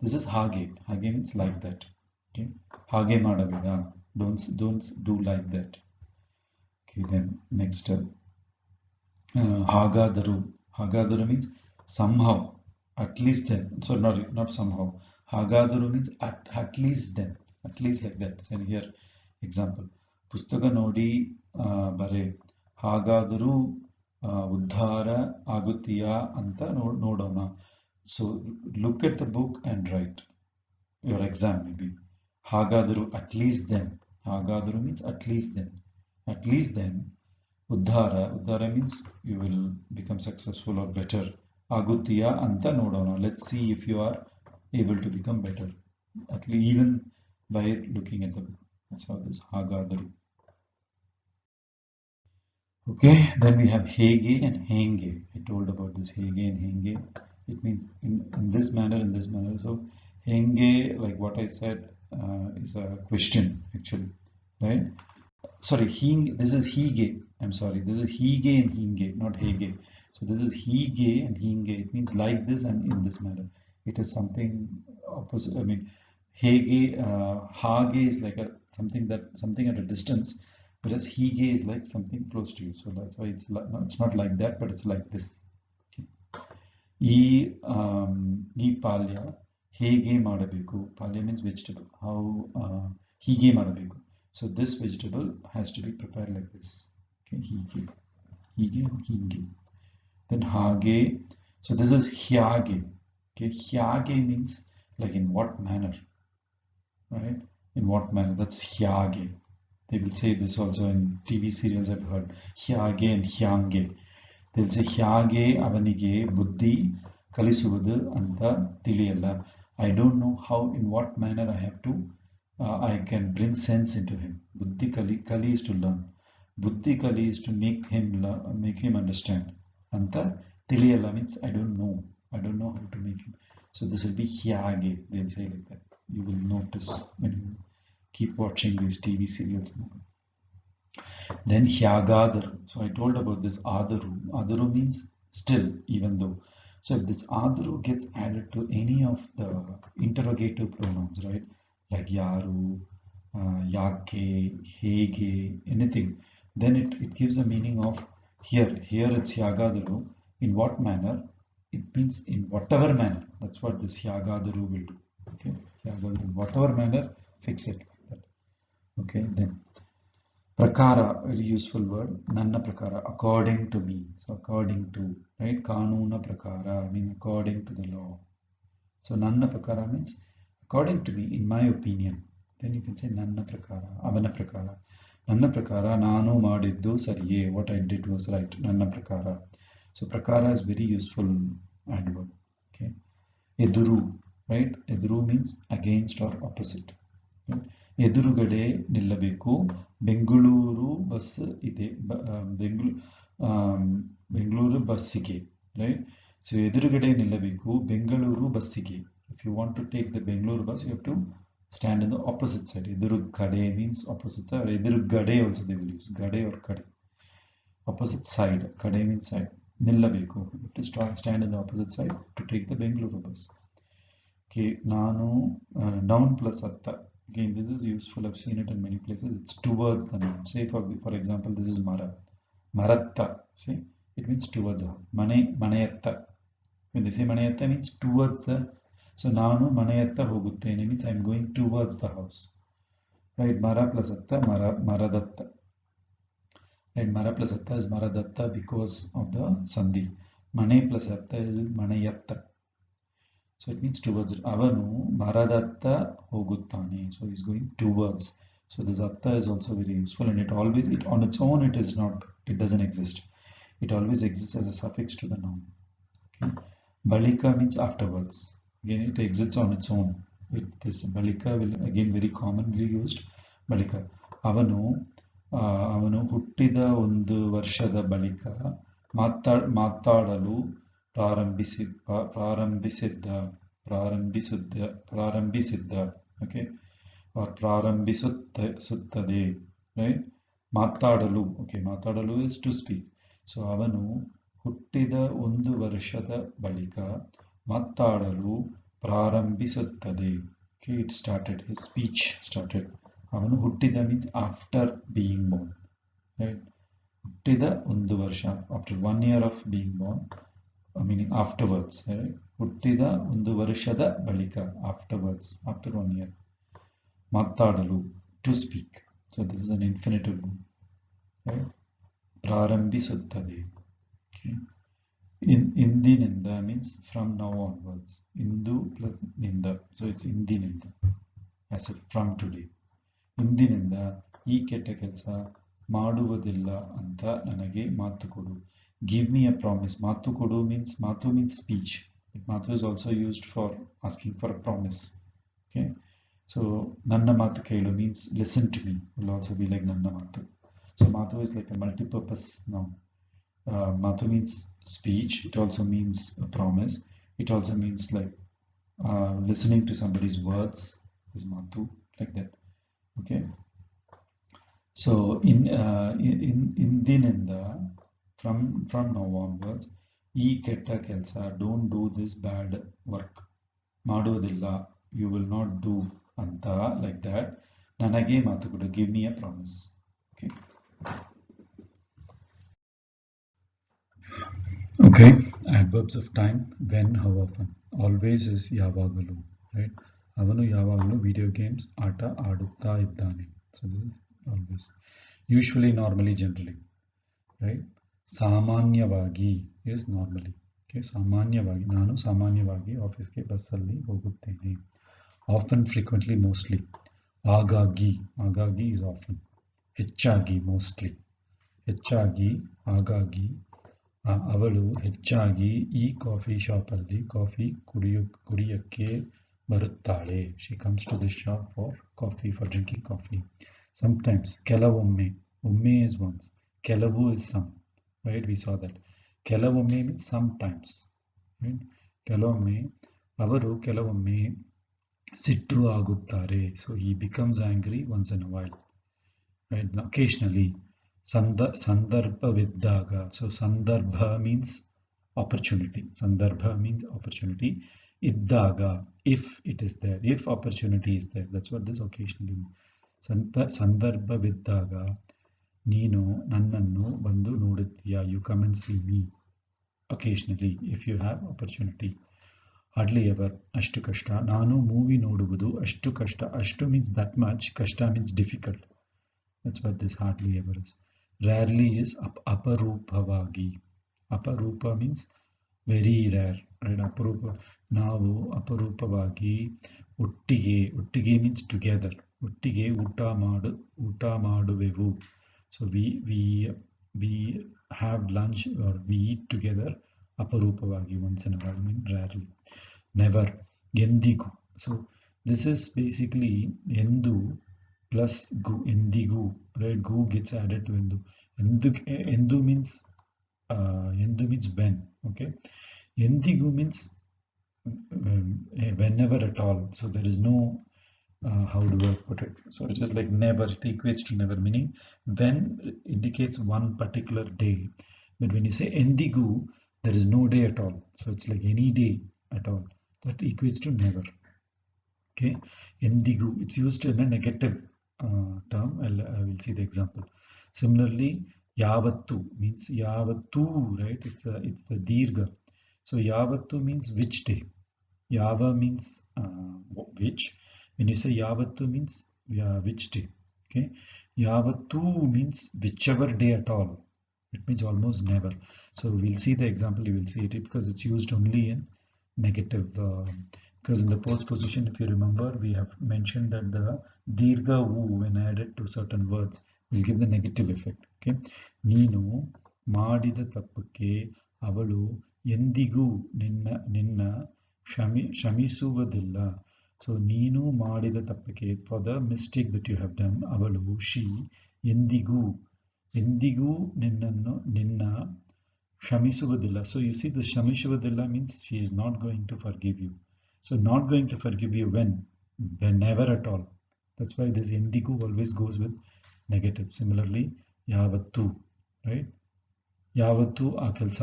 Speaker 1: This is hage. Hage means like that. Okay. Hage madaveda. Don't do like that. Okay. Then next. Hagadaru. Hagadaru means somehow. At least then. So not somehow. Hagadaru means at least then. At least like that. So here example. Pustaka nodi bare. Hagadaru uddhara agutiya anta nodona. So look at the book and write your exam maybe. Hagadaru at least then. Hagadaru means at least then. At least then. Uddhara means you will become successful or better. Agutiya anta nodona. Let's see if you are able to become better. At least even by looking at the book. That's how this Hagadaru. Okay, then we have hege and henge. I told about this hege and henge. It means in this manner, in this manner. So henge, like what I said, is a question actually, right? Sorry, this is hige. I'm sorry, this is hige and hinge, not hege. So this is hige and hinge. It means like this and in this manner. It is something opposite. I mean, hege, hage is like something at a distance, whereas hige is like something close to you. So that's why it's not like that, but it's like this. Okay. ಈ ಪಾಲ್ಯ ಹೇಗೆ ಮಾಡಬೇಕು. Palya means vegetable. How hige ಮಾಡಬೇಕು. So this vegetable has to be prepared like this. Okay, hige and hinge. Then hage. So this is hyage. Okay, hyage means like in what manner, right? In what manner? That's hyage. They will say this also in TV serials. I've heard hyage and hyange. They'll say hyage avanige buddhi kalisuvudu anta tiliyalla. I don't know how, in what manner I have to I can bring sense into him. Buddhi kali is to learn. Buddhi kali is to make him understand. Anta tiliyalla means I don't know how to make him. So this will be hyage. They'll say like that. You will notice when you keep watching these TV serials. Then hyagadaru. So I told about this adaru. Adaru means still, even though. So if this adaru gets added to any of the interrogative pronouns, right? Like yaru, yake, hege, anything, then it gives a meaning of here. Here it's hyagadaru. In what manner? It means in whatever manner. That's what this hyagadaru will do. Okay, hyagadaru, in whatever manner, fix it. Okay, then prakara, very useful word. Nanna prakara, according to me. So according to, right? Kanuna prakara, I mean according to the law. So nanna prakara means according to me, in my opinion. Then you can say nanna prakara, avana prakara. ನನ್ನ ಪ್ರಕಾರ ನಾನು ಮಾಡಿದ್ದು ಸರಿಯೇ. What I did was right. ನನ್ನ ಪ್ರಕಾರ. So prakara is very useful adverb. Okay. Eduru, right? Eduru means against or opposite. Right? ಎದುರುಗಡೆ ನಿಲ್ಲಬೇಕು. Bengaluru bus ಇದೆ. ಬೆಂಗಳೂರು ಬಸ್ಸಿಗೆ. ರೈಟ್. ಸೊ ಎದುರುಗಡೆ ನಿಲ್ಲಬೇಕು ಬೆಂಗಳೂರು ಬಸ್ಸಿಗೆ. If you want to take the Bengaluru bus, you have to stand in the opposite side. Edurugade means opposite side. Edurugade also they will use. Gade or kade. Opposite side. Kade means side. Nillabeku. You have to stand in the opposite side to take the Bengaluru bus. Okay. Nanu noun plus atta. Again, this is useful. I've seen it in many places. It's towards the noun. Say for example, this is Mara. Maratta. See, it means towards the Mane Maneyatta. When they say Maneyatta means towards the. So nanu Maneyatta hoguttene means I'm going towards the house. Right? Mara plus atta Maradatta. Right? Mara plus atta is Maradatta because of the sandhi. Mane plus atta is Maneyatta. So it means towards it. Avanu Maradatta hoguttane. So he's going towards. So this atta is also very useful, and it on its own it doesn't exist. It always exists as a suffix to the noun. Okay. Balika means afterwards. Again, it exists on its own. This balika will again very commonly used. Balika. ಅವನು ಹುಟ್ಟಿದ ಒಂದು ವರ್ಷದ ಬಳಿಕ ಮಾತಾಡಲು ಪ್ರಾರಂಭಿಸಿದ್ದ. Okay, or ಪ್ರಾರಂಭಿಸುತ್ತದೆ. Right? ಮಾತಾಡಲು. Okay, ಮಾತಾಡಲು is to speak. So ಅವನು ಹುಟ್ಟಿದ ಒಂದು ವರ್ಷದ ಬಳಿಕ ಮಾತಾಡಲು ಪ್ರಾರಂಭಿಸುತ್ತದೆ. Okay, it started. His speech started. ಅವನು ಹುಟ್ಟಿದ means after being born. Right? ಹುಟ್ಟಿದ ಒಂದು ವರ್ಷ. After 1 year of being born. Meaning afterwards. Right? ಹುಟ್ಟಿದ ಒಂದು ವರ್ಷದ ಬಳಿಕ. Afterwards. After 1 year. ಮಾತಾಡಲು. To speak. So this is an infinitive. Right? ಪ್ರಾರಂಭಿಸುತ್ತದೆ. Okay. Indinenda means from now onwards. Indu plus ninda. So it's indininda. As if from today. ಇಂದಿನಿಂದ ಈ ಕೆಟ್ಟ ಕೆಲಸ ಮಾಡುವುದಿಲ್ಲ ಅಂತ ನನಗೆ ಮಾತು ಕೊಡು. Give me a promise. ಮಾತು ಕೊಡು means speech. Matu is also used for asking for a promise. Okay. So ನನ್ನ ಮಾತು ಕೇಳು means listen to me. Will also be like ನನ್ನ ಮಾತು. So matu is like a multi-purpose noun. Matu means speech. It also means a promise. It also means like listening to somebody's words is matu, like that. Okay. So ಇಂದಿನಿಂದ from now onwards ಈ ಕೆಟ್ಟ ಕೆಲಸ don't do this bad work. ಮಾಡುವುದಿಲ್ಲ. You will not do ಅಂತ, like that. ನನಗೆ ಮಾತು ಕೊಡು. Give me a promise. Okay. Okay. Adverbs of time. When, how often. Always is ಯಾವಾಗಲೂ. Right? ಅವನು ಯಾವಾಗಲೂ ವಿಡಿಯೋ ಗೇಮ್ಸ್ ಆಟ ಆಡುತ್ತಾ ಇದ್ದಾನೆ. So this is always. Usually, normally, generally. Right? ಸಾಮಾನ್ಯವಾಗಿ is normally. Okay. ಸಾಮಾನ್ಯವಾಗಿ. ನಾನು ಸಾಮಾನ್ಯವಾಗಿ ಆಫೀಸ್ಗೆ ಬಸ್ಸಲ್ಲಿ ಹೋಗುತ್ತೇನೆ. Often, frequently, mostly. ಆಗಾಗಿ. ಆಗಾಗಿ is often. ಹೆಚ್ಚಾಗಿ, mostly. ಹೆಚ್ಚಾಗಿ, ಆಗಾಗಿ. ಅವಳು ಹೆಚ್ಚಾಗಿ ಈ ಕಾಫಿ ಶಾಪಲ್ಲಿ ಕಾಫಿ ಕುಡಿಯಕ್ಕೆ ಬರುತ್ತಾಳೆ. She comes to this shop for coffee, for drinking coffee. Sometimes, ಕೆಲವೊಮ್ಮೆ. ಒಮ್ಮೆ is once. ಕೆಲವು is some. Right? We saw that. ಕೆಲವೊಮ್ಮೆ means sometimes. Right? ಕೆಲವೊಮ್ಮೆ. ಅವರು ಕೆಲವೊಮ್ಮೆ ಸಿಟ್ಟು ಆಗುತ್ತಾರೆ. So he becomes angry once in a while. Right? Occasionally. ಸಂದರ್ಭವಿದ್ದಾಗ. So ಸಂದರ್ಭ means opportunity. ಸಂದರ್ಭ means opportunity. ಇದ್ದಾಗ, if it is there, if opportunity is there. That's what this occasionally means. ಸಂದರ್ಭವಿದ್ದಾಗ ನೀನು ನನ್ನನ್ನು ಬಂದು ನೋಡುತ್ತೀಯಾ. You come and see me occasionally if you have opportunity. Hardly ever. ಅಷ್ಟು ಕಷ್ಟ. ನಾನು movie ನೋಡುವುದು ಅಷ್ಟು ಕಷ್ಟ. ಅಷ್ಟು means that much. ಕಷ್ಟ means difficult. That's what this hardly ever is. Rarely is ಅಪರೂಪವಾಗಿ. ಅಪರೂಪ means very rare. Right? ಅಪರೂಪ. ನಾವು ಅಪರೂಪವಾಗಿ ಒಟ್ಟಿಗೆ. ಒಟ್ಟಿಗೆ means together. ಒಟ್ಟಿಗೆ ಊಟ ಮಾಡುವೆವು. So we have lunch or we eat together ಅಪರೂಪವಾಗಿ, once in a while, mean rarely. Never, ಎಂದಿಗೂ. So this is basically ಎಂದು plus gu, ಎಂದಿಗೂ, right? Gu gets added to endu. Endu means when, okay? Endigu means whenever at all. So there is no how do I put it? So it's just like never. It equates to never, meaning when indicates one particular day. But when you say endigu, there is no day at all. So it's like any day at all. That equates to never. Okay, endigu. It's used in a negative term. I will see the example. Similarly, yavattu means yavattu, right? It's the dirgha. So yavattu means which day. Yava means which. When you say yavattu means which day. Okay, yavattu means whichever day at all. It means almost never. So we'll see the example. You will see it because it's used only in negative. Because in the postposition, if you remember, we have mentioned that the dirgha u, when added to certain words, will give the negative effect. Okay, ನೀನು ಮಾಡಿದ ತಪ್ಪಕ್ಕೆ ಅವಳು ಎಂದಿಗೂ ನಿನ್ನ ಕ್ಷಮಿಸುವುದಿಲ್ಲ. So ನೀನು ಮಾಡಿದ ತಪ್ಪಕ್ಕೆ, for the mistake that you have done, ಅವಳು, she, ಎಂದಿಗೂ ನಿನ್ನ ಕ್ಷಮಿಸುವುದಿಲ್ಲ. So you see, the ಕ್ಷಮಿಸುವುದಿಲ್ಲ means she is not going to forgive you. So not going to forgive you when never at all. That's why this endigu always goes with negative. Similarly, yavattu, right? ಯಾವತ್ತೂ ಆ ಕೆಲಸ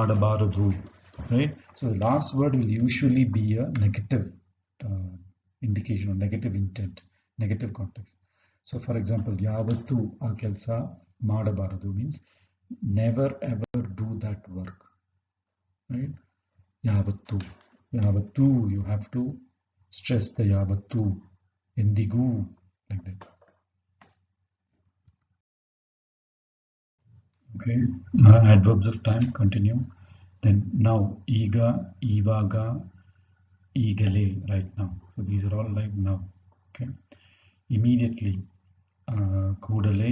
Speaker 1: ಮಾಡಬಾರದು, right? So the last word will usually be a negative indication or negative intent, negative context. So for example, ಯಾವತ್ತೂ ಆ ಕೆಲಸ ಮಾಡಬಾರದು means never ever do that work, right? ಯಾವತ್ತೂ, you have to stress the ಯಾವತ್ತೂ, ಎಂದಿಗೂ, like that. Okay, adverbs of time, continue. Then now, iga, ivaga, igale, right now. So these are all like now. Okay, immediately, kudale,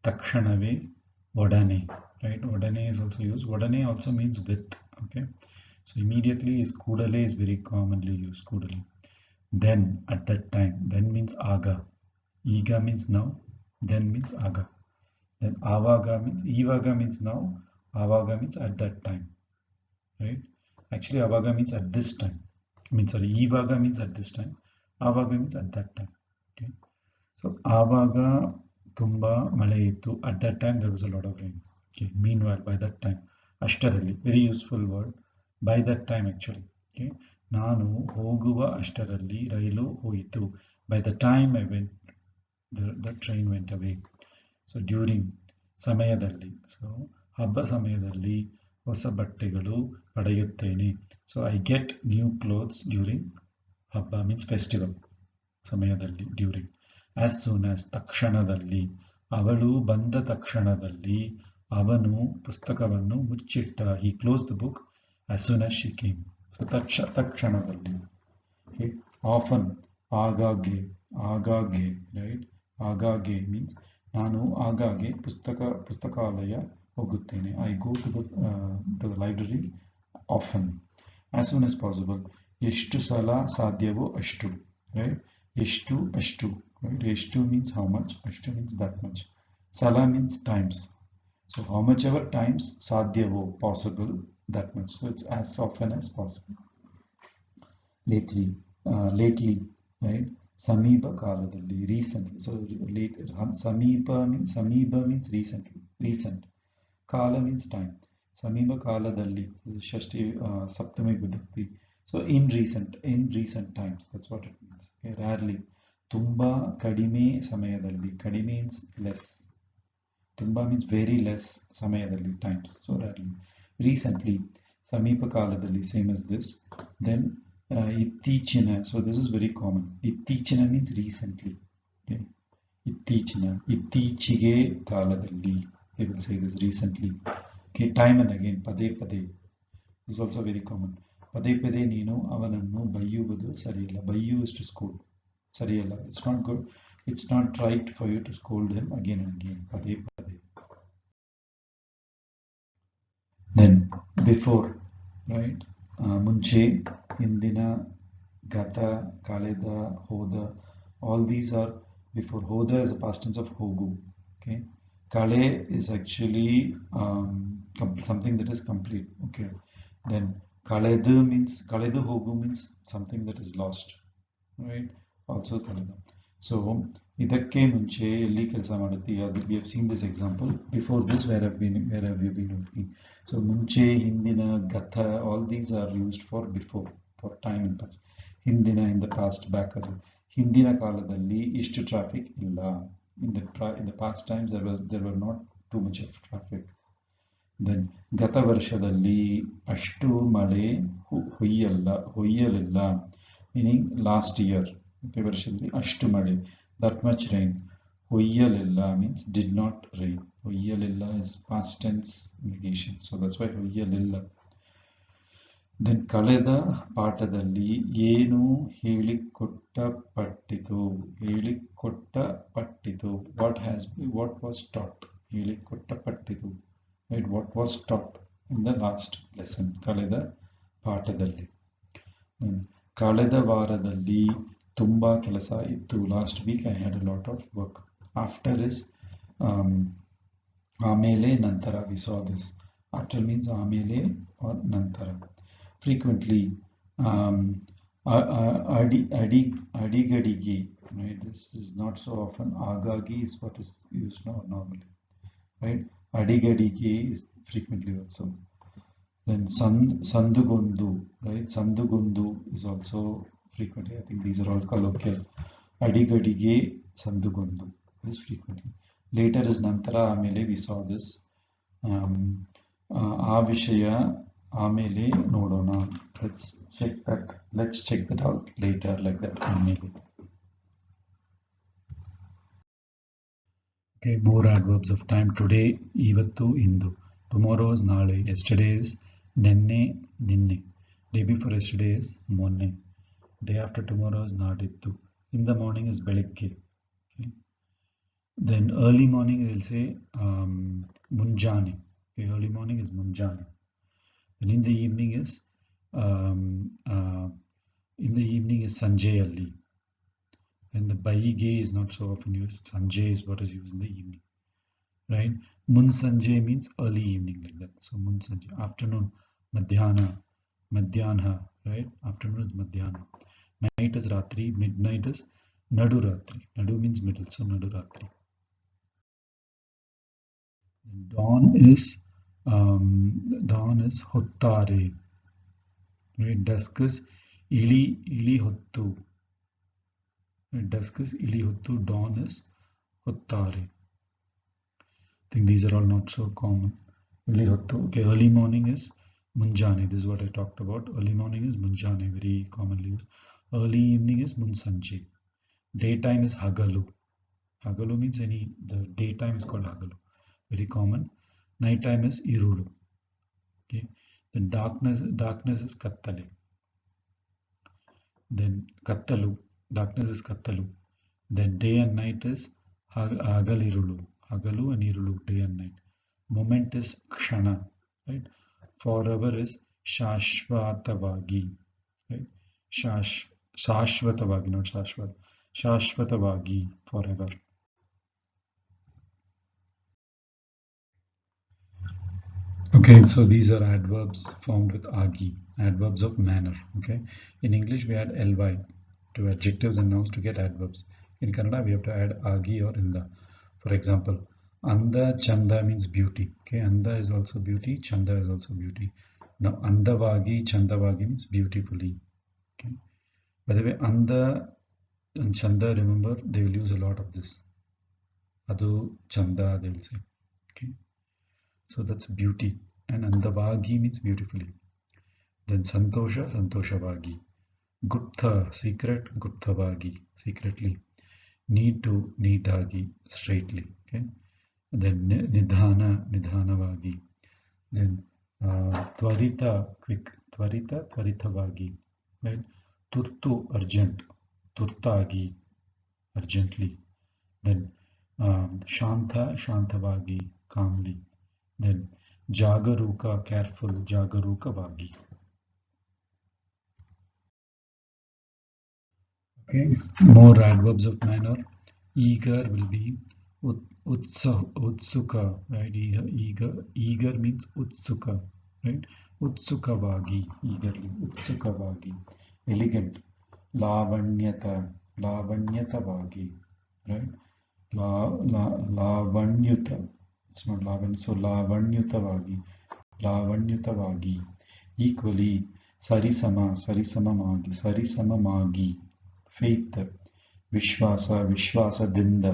Speaker 1: takshanave, odane, right? Odane is also used. Odane also means with. Okay, so immediately is kudale, is very commonly used. Kudale. Then, at that time. Then means aga. Iga means now. Then means aga. Then avaga means now, avaga means at that time, right? Actually, avaga means at this time. Ivaga means at this time, avaga means at that time. Okay, so avaga tumba male ittu. At that time there was a lot of rain. Okay, meanwhile, by that time, ashtaralli, very useful word. By that time, actually. Okay, ನಾನು ಹೋಗುವ ಅಷ್ಟರಲ್ಲಿ ರೈಲು ಹೋಯಿತು. By the time I went, the train went away. So during, ಸಮಯದಲ್ಲಿ, so ಹಬ್ಬ ಸಮಯದಲ್ಲಿ ಹೊಸ ಬಟ್ಟೆಗಳು ಪಡೆಯುತ್ತೇನೆ. So I get new clothes during ಹಬ್ಬ means festival. ಸಮಯದಲ್ಲಿ, during. As soon as, ತಕ್ಷಣದಲ್ಲಿ. ಅವಳು ಬಂದ ತಕ್ಷಣದಲ್ಲಿ. ಅವನು ಪುಸ್ತಕವನ್ನು ಮುಚ್ಚಿಟ್ಟ. He closed the book as soon as she came. So ತಕ್ಷಣದಲ್ಲಿ. Okay. Often, ಆಗಾಗ್ಗೆ, right? ಆಗಾಗ್ಗೆ means ನಾನು ಆಗಾಗ್ಗೆ ಪುಸ್ತಕಾಲಯ ಹೋಗುತ್ತೇನೆ. I go to the library often. As soon as possible. ಎಷ್ಟು ಸಲ ಸಾಧ್ಯವೋ ಅಷ್ಟು, right? ಎಷ್ಟು ಅಷ್ಟು, right? ಎಷ್ಟು means how much, ಅಷ್ಟು means that much. ಸಲ means times. So how much ever times ಸಾಧ್ಯವೋ, possible, that much. So it's as often as possible. Lately, right? ಸಮೀಪ ಕಾಲದಲ್ಲಿ, recently. So ಸಮೀಪ means recent. ಕಾಲ means time. ಸಮೀಪ ಕಾಲದಲ್ಲಿ, ಷಷ್ಠಿ ಸಪ್ತಮಿ ವಿಭಕ್ತಿ. So in recent times, that's what it means. Okay, rarely. ತುಂಬಾ ಕಡಿಮೆ ಸಮಯದಲ್ಲಿ. ಕಡಿಮೆ means less. ತುಂಬಾ means very less, ಸಮಯದಲ್ಲಿ, times. So rarely. Recently, ಸಮೀಪ ಕಾಲದಲ್ಲಿ, same as this. Then ಇತ್ತೀಚಿನ, so this is very common. ಇತ್ತೀಚಿನ means recently. Okay. ಇತ್ತೀಚಿಗೆ ಕಾಲದಲ್ಲಿ, they will say this, recently. Okay, time and again, ಪದೇ ಪದೇ, is also very common. ಪದೇ ಪದೇ ನೀನು ಅವನನ್ನು ಬೈಯುವುದು ಸರಿಯಲ್ಲ. ಬೈಯು is to scold. ಸರಿಯಲ್ಲ. It's not good. It's not right for you to scold him again and again. ಪದೇ ಪದೇ. Then before, right? ಮುಂಚೆ, ಹಿಂದಿನ, ಗತ, ಕಳೆದ, ಹೋದ. All these are before. Hoda is a past tense of hogu. Okay. Kale is actually something that is complete. Okay. Then kaledu means, kaledu hogu means something that is lost. Right. Also kaleda. So idakke munche elli kelsa maduತ್ತೀಯ? We have seen this example. Before this, where have you been working? So munche, hindina, gatha, all these are used for before, for time in past. ಹಿಂದಿನ in the past, back ಅಲ್ಲಿ. ಹಿಂದಿನ ಕಾಲದಲ್ಲಿ ಇಷ್ಟು traffic ಇಲ್ಲ. In the past times there were not too much of traffic. Then ಗತ ವರ್ಷದಲ್ಲಿ ಅಷ್ಟು ಮಳೆ ಹೊಯ್ಯಲಿಲ್ಲ, meaning last year. ಗತ ವರ್ಷದಲ್ಲಿ ಅಷ್ಟು ಮಳೆ, that much rain. ಹೊಯ್ಯಲಿಲ್ಲ means did not rain. ಹೊಯ್ಯಲಿಲ್ಲ is past tense negation, so that's why ಹೊಯ್ಯಲಿಲ್ಲ. Then ಕಳೆದ ಪಾಠದಲ್ಲಿ ಏನು ಹೇಳಿಕೊಟ್ಟಪಟ್ಟಿತು? What was taught? ಹೇಳಿಕೊಟ್ಟಪಟ್ಟಿತು. Right? What was taught in the last lesson? ಕಳೆದ ಪಾಠದಲ್ಲಿ. ಕಳೆದ ವಾರದಲ್ಲಿ ತುಂಬಾ ಕೆಲಸ ಇತ್ತು. Last week I had a lot of work. After is ಆಮೇಲೆ, ನಂತರ. We saw this. After means ಆಮೇಲೆ or ನಂತರ. Frequently, ಅಡಿಗಡಿಗೆ, right? This is not so often. Agagi is what is used now normally, right? Adigadige is frequently also. Then sandugundu, right? Sandugundu is also frequently. I think these are all colloquial. Adigadige, sandugundu is frequently. Later is nantara, amele. We saw this. ಆ ವಿಷಯ ಆಮೇಲೆ ನೋಡೋಣ. Let's check that out later, like that. ಆಮೇಲೆ. Okay, more adverbs of time. Today, ಇವತ್ತು, ಇಂದು. Tomorrow is ನಾಳೆ. Yesterday is ನೆನ್ನೆ, ನಿನ್ನೆ. Day before yesterday is ಮೊನ್ನೆ. Day after tomorrow is ನಾಡಿದ್ದು. In the morning is ಬೆಳಿಗ್ಗೆ. Okay. Then early morning we'll say ಮುಂಜಾನೆ. Okay, early morning is ಮುಂಜಾನೆ. And in the evening is ಸಂಜೆಯಲ್ಲಿ. And the baige is not so often used. Sanjay is what is used in the evening, right? Mun Sanjay means early evening, like that. So Mun Sanjay. Afternoon, madhyana, right? Afternoon is madhyana. Night is ratri. Midnight is nadu ratri. Nadu means middle, so nadu ratri. Dawn is hottare, right? Dusk is ili hottu. Dusk is ili hottu. Dawn is hottare. I think these are all not so common. Ili hottu. Okay, early morning is munjane. This is what I talked about. Early morning is munjane, very commonly used. Early evening is munsanje. Daytime is hagalu. Hagalu means the daytime is called hagalu. Very common. Night time is irulu. Okay. Then darkness is kattale. Then kattalu. Darkness is kattalu. Then day and night is hagalirulu. Hagalu and irulu, day and night. Moment is kshana, right? Forever is shashvatavagi, right? Shashvatavagi, not shashvat. Shashvatavagi, forever. Okay, so these are adverbs formed with agi, adverbs of manner. Okay, in English we add ly to adjectives and nouns to get adverbs. In Kannada we have to add agi or inda. For example, anda chanda means beauty. Okay, anda is also beauty, chanda is also beauty. Now andavagi, chandavagi means beautifully. Okay, by the way, anda and chanda, remember, they will use a lot of this. Adu chanda, they will say. Okay, so that's beauty. And andavagi means beautifully. Then santosha, santoshavagi. Gupta, secret, guptavagi, secretly. Need to, neatagi, straightly. Okay. Then nidhana, nidhanavagi. Then tvarita, quick, Tvarita, tvaritavagi. Right? Turtu, urgent. Turtagi, urgently. Then Shanta, shantavagi, calmly. Then Jagaruka, careful, Jagarukavagi. Okay, more adverbs of manner. Eager will be utsuka, right? Eager means utsuka, right? Utsukavagi, eagerly, utsukavagi. Elegant, lavanyatavagi, right? Lavanyuta, it's not lavanya, so lavanyutavagi. Equally, sarisamamagi. Faith, vishwasadinda.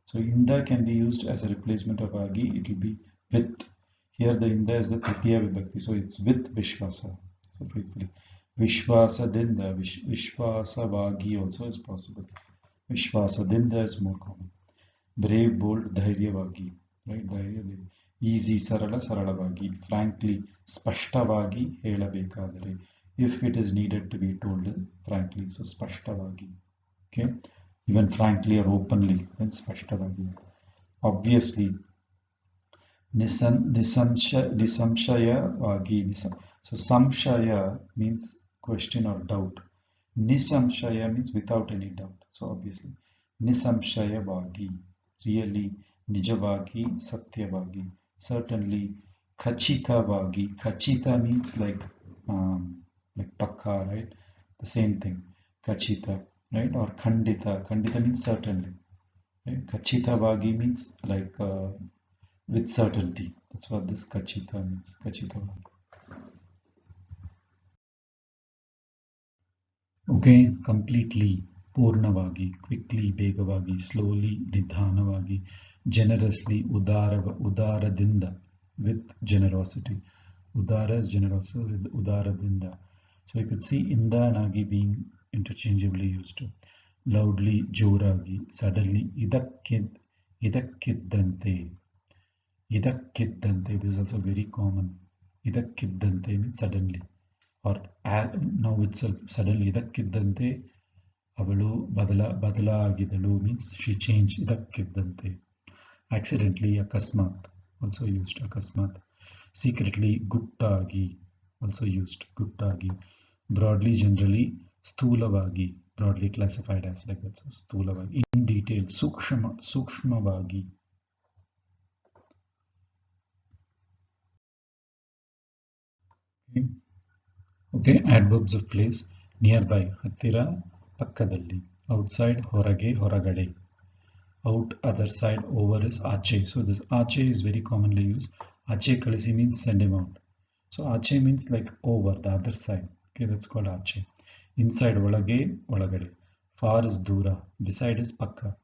Speaker 1: So inda can be used as a replacement of agi. It will be with. Here the inda is the tritiya vibhakti, so it's with vishwasa. So faithfully, vishwasadinda, vishwasavagi also is possible. Vishwasadinda is more common. Brave, bold, dhairyavagi, right? Easy, saralavagi. Frankly, spashtavagi ಹೇಳಬೇಕಾದರೆ. If it is needed to be told frankly, so spashtavagi. Okay, even frankly or openly, then spashtavagi. Obviously, nisamshayavagi. So samshaya means question or doubt. Nisamshaya means without any doubt. So obviously, nisamshayavagi, really, nijavagi, satyavagi, certainly, khachitavagi. Khachita means like pakka, right? The same thing, khachita, right? Or khandita. Khandita means certainly, right? Khachitavagi means like with certainty. That's what this khachita means. Khachitavagi. Okay, completely, ಪೂರ್ಣವಾಗಿ, quickly, ಬೇಗವಾಗಿ, slowly, ನಿಧಾನವಾಗಿ, generously, ಉದಾರದಿಂದ, with generosity. Udara is generosity, with udaradinda. So you could see inda and agi being interchangeably used. Loudly, joragi, suddenly, idakkidante. Idakkidante, this is also very common. Idakkidante means suddenly. Or now itself, suddenly, idakkidante, avalu badala ಆಗಿದಳು means she changed. Idakkidante. Accidentally, akasmat, also used, akasmat. Secretly, guttagi, also used, guttagi. Broadly, generally, sthulavagi, broadly classified as like that. So sthulavagi. In detail, sukshmavagi. Okay, adverbs of place. Nearby, hattira, pakkadalli. Outside, horage, horagade. Out, other side, over is ache. So this ache is very commonly used. Ache kalisi means send him out. So ache means like over, the other side. Okay, that's called ache. Inside, olage, olagade. Far is dura. Beside is pakka.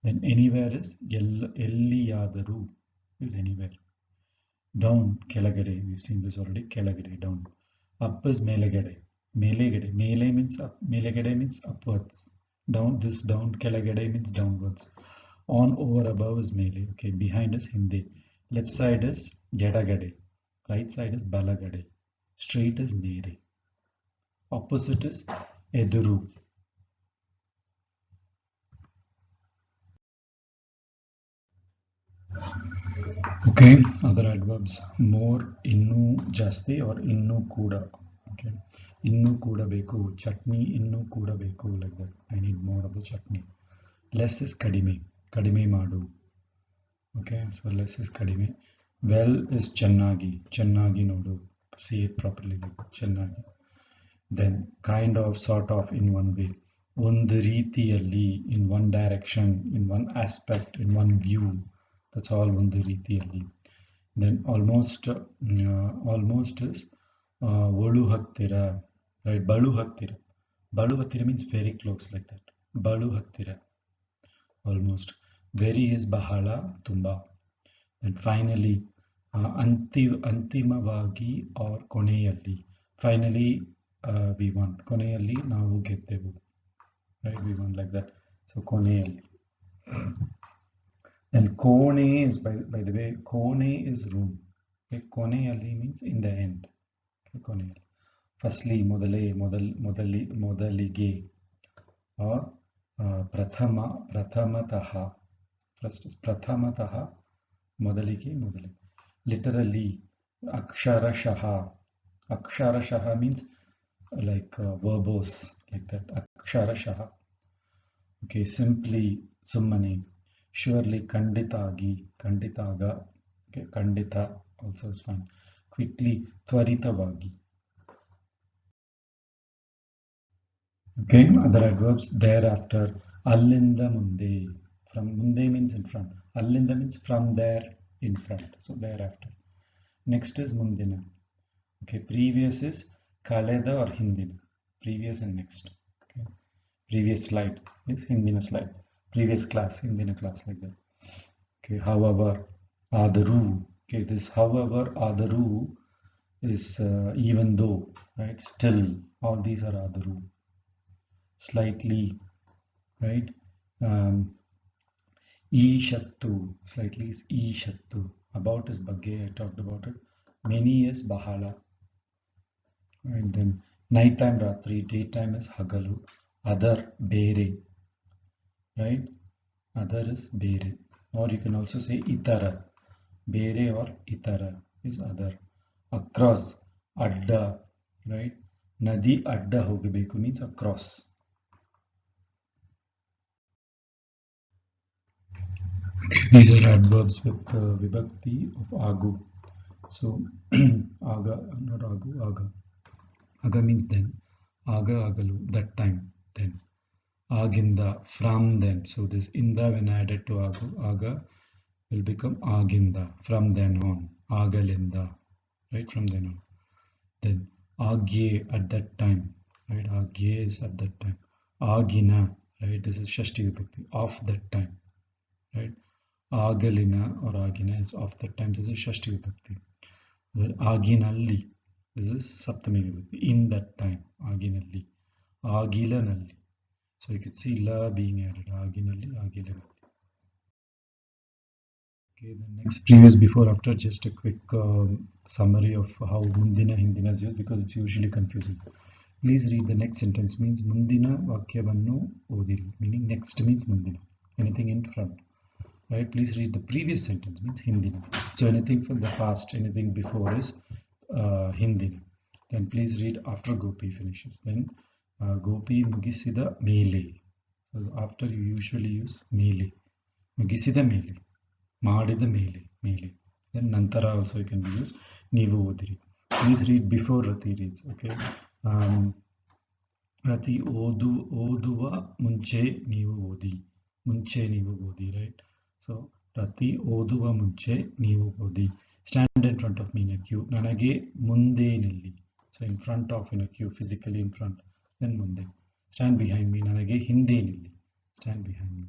Speaker 1: Then anywhere is elliyadaru, is anywhere. Down, kelagade. We've seen this already. Kelagade, down. Up is melagade. Melegade. Mele means up. Melegade means upwards. Down, this down. Kelagade means downwards. On, over, above is mele. Okay, behind is hindi. Left side is yadagade. Right side is balagade. Straight is nere. Opposite is eduru. Okay, other adverbs. More, innu jasti, or innu kuda. Okay, innu kuda beku. Chutney, innu kuda beku, like that. I need more of the chutney. Less is kadime. Kadime madu. Okay, so less is kadime. Well is channagi. Channagi nodu. See it properly, like channagi. Then kind of, sort of, in one way. ಒಂದು ರೀತಿಯಲ್ಲಿ, in one direction, in one aspect, in one view. That's all ಒಂದು ರೀತಿಯಲ್ಲಿ. Then almost is ಒಳು ಹತ್ತಿರ, right? ಬಳು ಹತ್ತಿರ. ಬಳು ಹತ್ತಿರ means very close, like that. ಬಳು ಹತ್ತಿರ, almost. Very is ಬಹಳ, ತುಂಬಾ. And finally, ಅಂತಿಮವಾಗಿ or ಕೊನೆಯಲ್ಲಿ. Finally, we won. ಕೊನೆಯಲ್ಲಿ ನಾವು ಗೆದ್ದೆವು. Right, we won, like that. So ಕೊನೆಯಲ್ಲಿ. Then kone is, by the way, kone is room. Okay, koneಯಲ್ಲಿ means in the end. Okay, koneಯಲ್ಲಿ. firstly, modalige, or prathamataha. First is prathamataha, modalige. Literally, aksharashaha. Aksharashaha means like verbose, like that. Aksharashaha. Okay, simply, summane. Surely, kanditaga. Okay, kandita also is fine. Quickly, tvaritavagi. Okay, other adverbs thereafter. Allinda munde. From munde means in front. Allinda means from there in front. So thereafter. Next is mundina. Okay, previous is kaleda or hindina. Previous and next. Okay, previous slide is hindina slide. Previous class, hindina class, like that. Okay, however, adaru. Okay, this however, adaru is even though, right? Still, all these are adaru. Slightly, right? Ishattu, slightly is ishattu. About is bagge, I talked about it. Many is bahala. And then nighttime ratri, daytime is hagalu. Other bere, right? Other is bere. Or you can also say itara. Bere or itara is other. Across, adda, right? Nadi adda hogabeku means across. These are adverbs with vibhakti of agu. So aga, not agu, aga. Aga means then. Aga agalu, that time, then. Aginda, from then. So this inda when added to agu, aga will become aginda, from then on. Agalinda, right, from then on. Then agye, at that time, right? Agye is at that time. Agina, right? This is shashti vibhakti, of that time, right? Agalina or agina is of that time. This is shashti vibhakti. Then aginalli, this is saptami vibhakti, in that time. Aginalli, agilanalli. So you could see la being added. Aginalli, agilanalli. Okay, the next previous, before, after, just a quick summary of how mundina hindina is used, because it's usually confusing. Please read the next sentence. Means mundina vakyavannu odiri, meaning next means mundina, anything in front, right? Please read the previous sentence, means hindina. So anything from the past, anything before is hindina. Then please read after gopi finishes. Then gopi mugisida mele. So after, you usually use mele. Mugisida mele, ಮಾಡಿದ ಮೇಲೆ, ಮೇಲೆ. Then nantara also you can be used. ನೀವು ಓದಿರಿ. Please read before Rati reads. Okay. Rati ಓದುವ ಮುಂಚೆ ನೀವು ಓದಿ. ಮುಂಚೆ ನೀವು ಓದಿ, right? So Rati ಓದುವ ಮುಂಚೆ ನೀವು ಓದಿ. Stand in front of me in a queue. ನನಗೆ ಮುಂದೆ ನಿಲ್ಲಿ. So in front of, in a queue, physically in front. Then ಮುಂದೆ. Stand behind me. ನನಗೆ ಹಿಂದೆ ನಿಲ್ಲಿ. Stand behind me.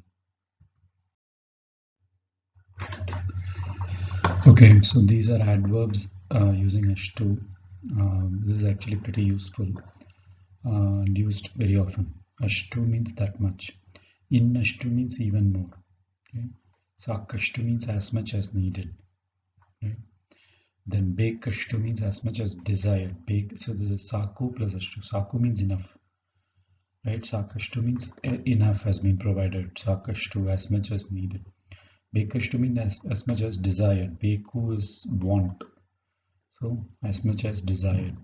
Speaker 1: Okay, so these are adverbs using ashtu. This is actually pretty useful and used very often. Ashtu means that much. In ashtu means even more. Okay. Sakashtu means as much as needed. Right? Then bekashtu means as much as desired. So this is saku plus ashtu. Saku means enough. Right? Sakashtu means enough has been provided. Sakashtu, as much as needed. Bekashtu means as much as desired. Beku is want. So as much as desired.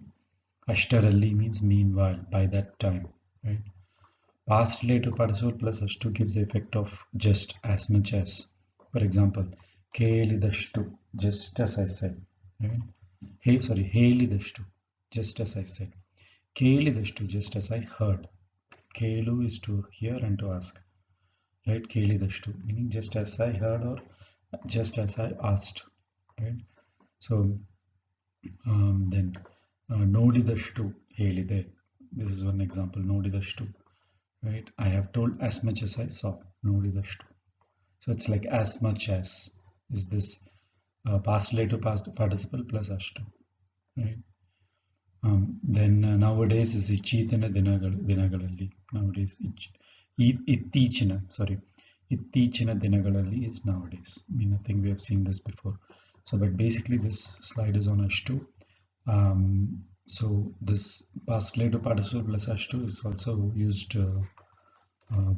Speaker 1: Ashtaralli means meanwhile, by that time. Right? Past relative participle plus ashtu gives the effect of just, as much as. For example, kelidashtu, just as I said. Right? Helidashtu, just as I said. Kelidashtu, just as I heard. Kelu is to hear and to ask. Right? Kelidashtu, meaning just as I heard or just as I asked. Right? So then nodidashtu helide. This is one example. Nodidashtu. Right? I have told as much as I saw. Nodidashtu. So it's like as much as is this past relative past participle plus ashtu. Right? Then nowadays is ichitana dinagalalli. Nowadays ittichina dinagalalli is nowadays. I mean, I think we have seen this before. So but basically this slide is on ashtu. So this past later participle plus ashtu is also used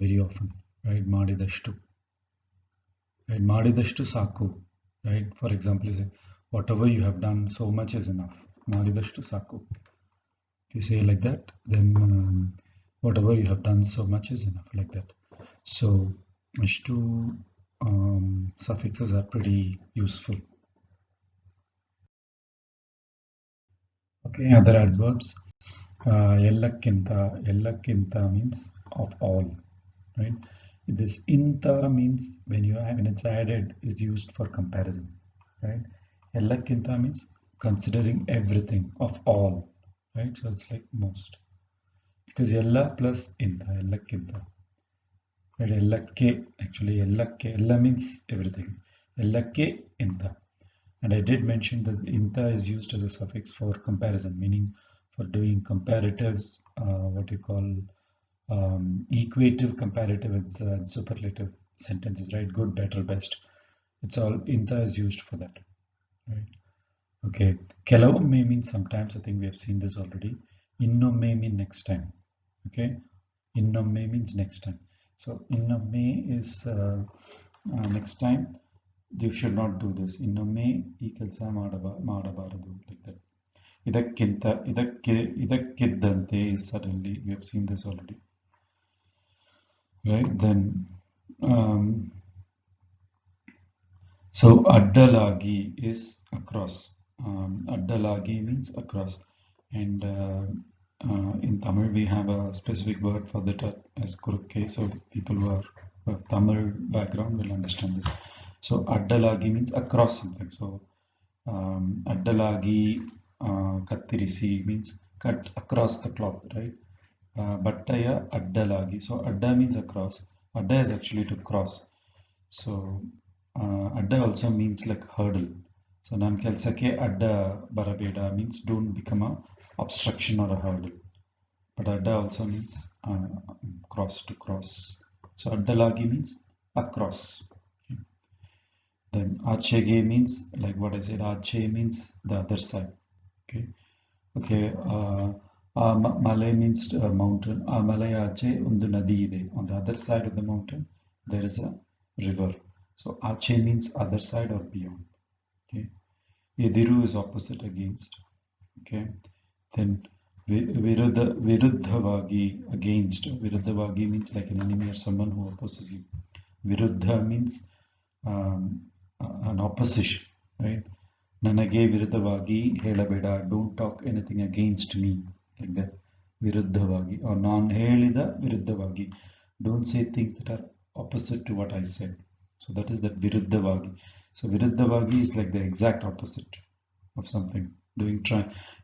Speaker 1: very often, right? Madidashtu, right? Madidashtu saku, right? For example, you say, whatever you have done, so much is enough. Madidashtu saku. If you say like that, then whatever you have done, so much is enough, like that. So ashtu suffixes are pretty useful. Okay, other adverbs. Ellakkinta means of all, right? This inta means when it's added is used for comparison, right? Ellakkinta means considering everything of all, right? So it's like most, because ella plus inta, ellakkinta, right? Ellakke, actually ellakke, ella means everything. Ellakke inta. And I did mention that inta is used as a suffix for comparison, meaning for doing comparatives, what you call equative, comparative, and superlative sentences, right? Good, better, best. It's all inta is used for that, right? Okay. Kelavam may mean sometimes. I think we have seen this already. Innum may mean next time. Okay. Innum may means next time. So innum may is next time. You should not do this. Innome ಈ ಕೆಲಸ ಮಾಡಬಾರದು, like that. ಇದಕ್ಕಿದ್ದಂತೆ is suddenly. We have seen this already, right? Then so addalagi is across. Addalagi means across, and in Tamil we have a specific word for that as kurukke. So people who have Tamil background will understand this. So addalagi means across something. So addalagi kattirisi means cut across the cloth, right? Battaya addalagi. So adda means across. Adda is actually to cross. So adda also means like hurdle. So nan kelsake adda barabeda means don't become a obstruction or a hurdle. But adda also means cross, to cross. So addalagi means across. Okay. Then achege means like what I said. Ache means the other side. Okay. Okay. Malay means mountain. Malay ache undu nadi ide. On the other side of the mountain, there is a river. So ache means other side or beyond. Okay. Ediru is opposite, against. Okay. Then viruddhavagi, against. Viruddhavagi means like an enemy or someone who opposes you. Viruddha means an opposition, right? Nanage viruddhavagi helabeda, don't talk anything against me, like that. Viruddhavagi, or nan helida viruddhavagi, don't say things that are opposite to what I said. So that is that viruddhavagi. So viruddhavagi is like the exact opposite of something.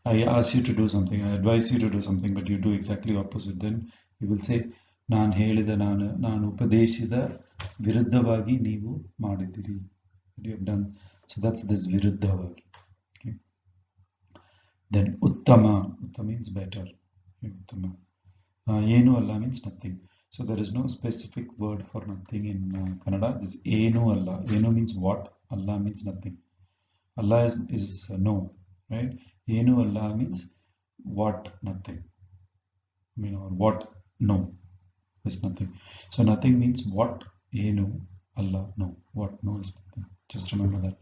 Speaker 1: I ask you to do something, I advise you to do something, but you do exactly opposite. Then you will say ನಾನು ಹೇಳಿದ ನಾನು ಉಪದೇಶಿಸಿದ ವಿರುದ್ಧವಾಗಿ ನೀವು ಮಾಡಿದಿರಿ. You have done. So that's this viruddhavagi. Okay. Then uttama. Uttama means better. Okay, uttama. Enu alla means nothing. So there is no specific word for nothing in Kannada. This enu alla. Enu means what. Allah means nothing. Allah is no, right? Enu alla means what, nothing. I mean, or what, no, is nothing. So nothing means what. Enu alla, no. What, no is nothing. Just remember that.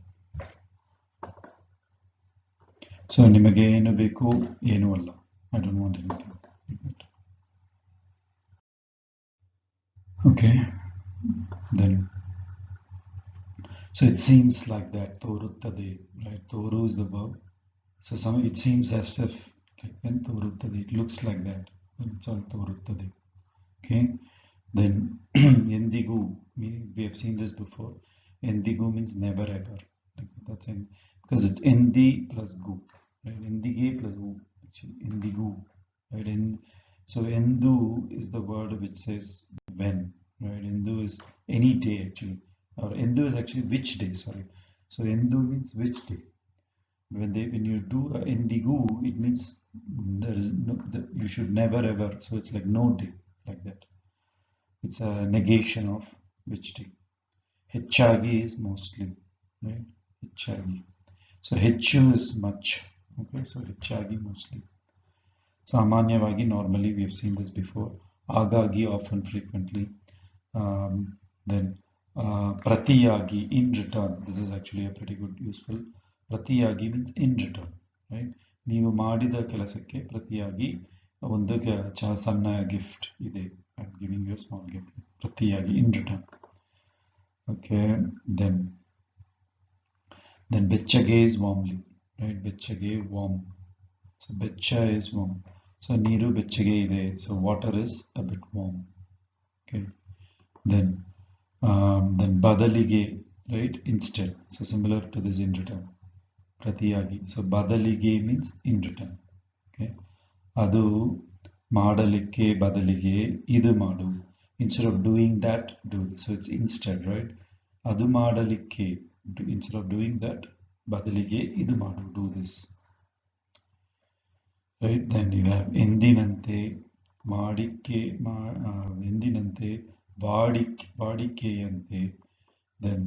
Speaker 1: So nimage ಏನು ಬೇಕು, ಏನು ಅಲ್ಲ. I don't want anything like that. Okay. Then so it seems like that. Toruttade, right? Toru is the verb. So it seems as if like when toruttade, it looks like that. It's all toruttade. Okay. Then endigu, we have seen this before. Endigu means never ever. Like that's in, because it's endi plus gu, right? Endige plus gu, actually endigu, right? So endu is the word which says when, right? Endu is any day actually, or endu is actually which day. Sorry. So endu means which day. When you do endigu, it means there is no, you should never ever. So it's like no day, like that. It's a negation of which day. Hechagi is mostly, right? Hechagi. So hechu is much. Okay, so hechagi mostly. ಸಾಮಾನ್ಯವಾಗಿ, normally we have seen this before. ಆಗಾಗಿ, often, frequently. Then pratiyagi, in return. This is actually a pretty good useful. Pratiyagi means in return, right? ನೀವು ಮಾಡಿದ ಕೆಲಸಕ್ಕೆ ಪ್ರತಿಯಾಗಿ ಒಂದು ಸಣ್ಣ gift ಇದೆ. I'm giving you a small gift. ಪ್ರತಿಯಾಗಿ, in return. Okay, then ಬೆಚ್ಚಗೆ is warmly, right? ಬೆಚ್ಚಗೆ, warm. So ಬೆಚ್ಚ is warm. So ನೀರು ಬೆಚ್ಚಗೆ ಇದೆ. So water is a bit warm. Okay. Then ಬದಲಿಗೆ, right? Instead. So similar to this, in return. ಪ್ರತಿಯಾಗಿ. So ಬದಲಿಗೆ means in return. Okay. ಅದು ಮಾಡಲಿಕ್ಕೆ ಬದಲಿಗೆ ಇದು ಮಾಡು. Instead of doing that, do this. So it's instead, right? ಅದು ಮಾಡಲಿಕ್ಕೆ, instead of doing that, ಬದಲಿಗೆ ಇದು ಮಾಡು, do this. Right? Then you have ಎಂದಿನಂತೆ, ಮಾಡಿಕೆ, ಎಂದಿನಂತೆ, ವಾಡಿಕೆಯಂತೆ. Then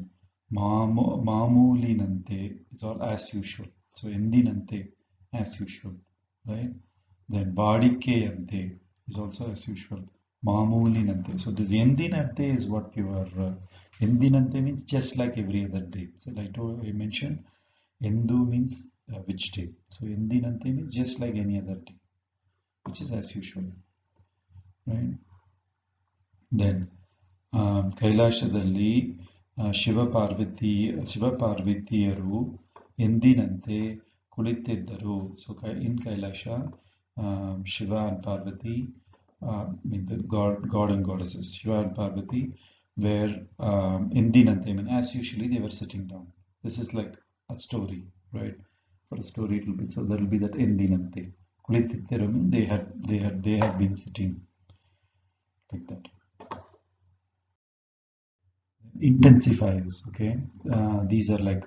Speaker 1: ಮಾಮೂಲಿನಂತೆ is all as usual. So ಎಂದಿನಂತೆ, as usual, right? Then ವಾಡಿಕೆಯಂತೆ is also as usual. ಮಾಮೂಲಿನಂತೆ. So this ಎಂದಿನಂತೆ is what you are. ಎಂದಿನಂತೆ means just like every other day. So like I mentioned, endu means which day. So ಎಂದಿನಂತೆ means just like any other day, which is as usual, right? Then ಕೈಲಾಸದಲ್ಲಿ ಶಿವಪಾರ್ವತಿಯರು ಎಂದಿನಂತೆ ಕುಳಿತಿದ್ದರು. So in Kailasha, Shiva and Parvati, mean the God and goddesses, Shiva and Parvati, were ಎಂದಿನಂತೆ, I mean as usually they were sitting down. This is like a story, right? For a story it will be, so there will be that ಎಂದಿನಂತೆ. ಕುಳಿತಿದ್ದರು mean they had been sitting like that. Intensifiers, okay? These are like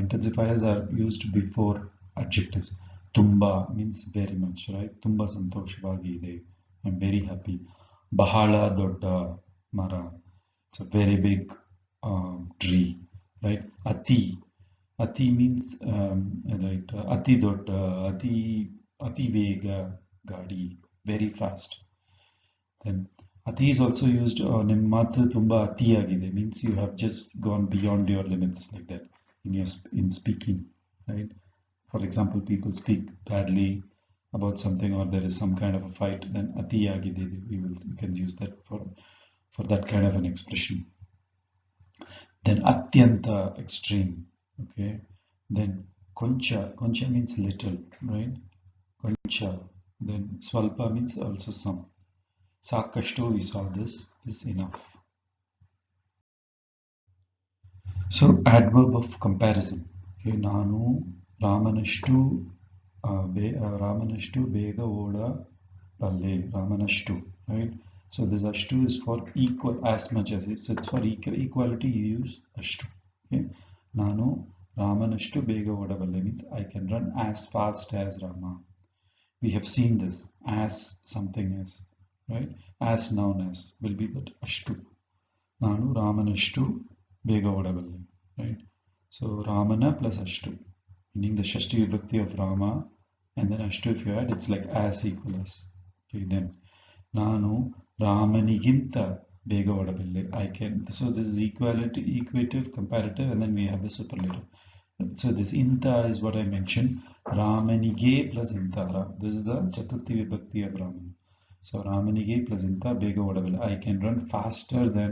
Speaker 1: intensifiers are used before adjectives. Tumba means very much, right? Tumba ಸಂತೋಷವಾಗಿ ಇದೆ, I'm very happy. ಬಹಳ ದೊಡ್ಡ ಮರ, it's a very big tree, right? Ati means right, ಅತಿ ದೊಡ್ಡ, ಅತಿ ವೇಗ ಗಾಡಿ, very fast. Then ati is also used, ನಿಮ್ಮ ಮಾತು ತುಂಬಾ ಅತಿಯಾಗಿದೆ, means you have just gone beyond your limits, like that, in speaking, right? For example, people speak badly about something, or there is some kind of a fight, then atiyagide, you can use that for that kind of an expression. Then atyanta, extreme, okay? Then koncha means little, right? Koncha. Then swalpa means also some. Sakashtu, we saw this, is enough. So adverb of comparison. Okay, ನಾನು ರಾಮನಷ್ಟು ಬೇಗ ಓಡಬಲ್ಲೆ, ರಾಮನಷ್ಟು, right? So this ashtu is for equal, as much as it's for equality, you use ashtu. Okay, ನಾನು ರಾಮನಷ್ಟು ಬೇಗ ಓಡಬಲ್ಲೆ means I can run as fast as Rama. We have seen this, as something as, right? As noun as will be that ashtu. ನಾನು ರಾಮನಷ್ಟು ಬೇಗ ಓಡಬಲ್ಲೆ, right? So Ramana plus ashtu, meaning the Shashti Vibhakti of Rama, and then ashtu if you add, it's like as equal as. Okay, then ನಾನು ರಾಮನಿಗಿಂತ ಬೇಗ ಓಡಬಲ್ಲೆ, I can. So this is equative, comparative, and then we have the superlative. So this inta is what I mentioned. Ramanige plus inta. This is the Chaturthi Vibhakti of Raman. So Ramanige plus inta bega odabale. I can run faster than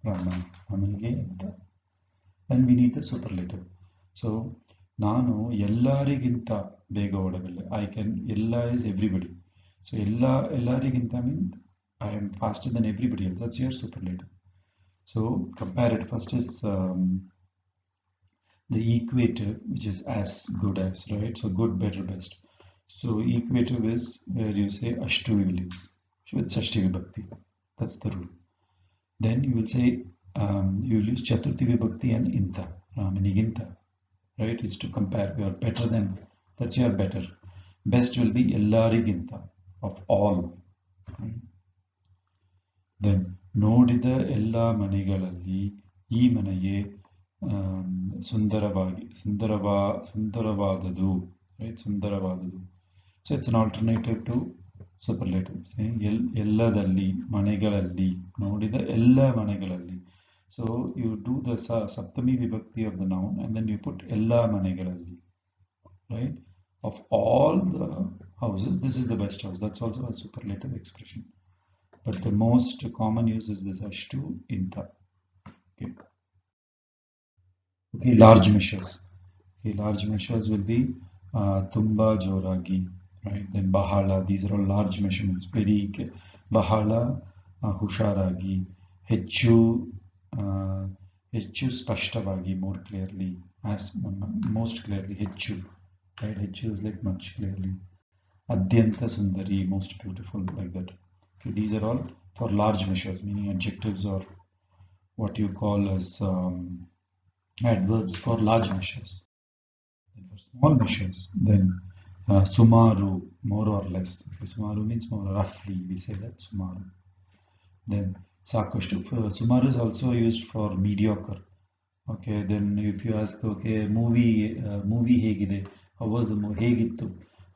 Speaker 1: Raman. Ramanige inta. Then we need the superlative. So ನಾನು ಎಲ್ಲರಿಗಿಂತ ಬೇಗ ಓಡಬಲ್ಲೆ. I can. Ella is everybody. So ಎಲ್ಲರಿಗಿಂತ means I am faster than everybody else. That's your superlative. So compare it. First is the equative, which is as good as, right? So good, better, best. So equative is where you say ashtu you will use with Shashti Vibhakti. That's the rule. Then you will say you will use Chaturthi Vibhakti and inta, Ramaniginta, right? It's to compare. You are better than, that's your better. Best will be Ellariginta, of all. Right? Then ನೋಡಿದ ಎಲ್ಲ ಮನೆಗಳಲ್ಲಿ ಈ ಮನೆಯೇ ಸುಂದರವಾದದು, right? ಸುಂದರವಾದದು. So it's an alternative to superlative. Saying elladalli, manegalalli, nodida ella manegalalli. So you do the saptami vibhakti of the noun and then you put ella manegalalli, right? Of all the houses, this is the best house. That's also a superlative expression. But the most common use is this ashtu inta. Okay. Okay, large measures. Okay, large measures will be tumba joragi, right? Then bahala. These are all large measurements. Very bahala, husharagi, ಹೆಚ್ಚು ಹೆಚ್ಚು ಸ್ಪಷ್ಟವಾಗಿ, more clearly, as most clearly, ಹೆಚ್ಚು, right? ಹೆಚ್ಚು is like much clearly. Adyanta sundari, most beautiful, like that. Okay, these are all for large measures, meaning adjectives or what you call as adverbs for large measures. And for small measures, then sumaru, more or less. Okay, sumaru means more roughly, we say that sumaru. Then sakashtu, sumaru is also used for mediocre. Okay, then if you ask, okay, movie hegide, how was the movie? Hegittu,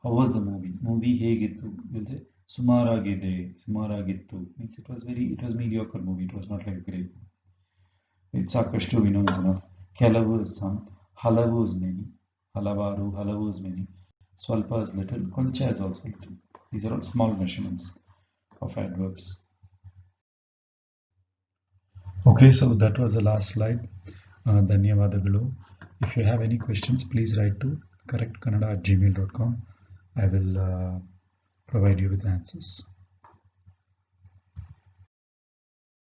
Speaker 1: how was the movie? Movie hegittu, you'll say sumaragide, sumaragittu. Means it was mediocre movie. It was not like great. It's sakashtu, we know is enough. Kelavu is some, halavu is many, halavaru, halavu is many, swalpa is little, koncha is also little. These are all small measurements of adverbs. Okay, so that was the last slide. Dhanyavadagalu. If you have any questions, please write to correctkannada@gmail.com. I will provide you with answers.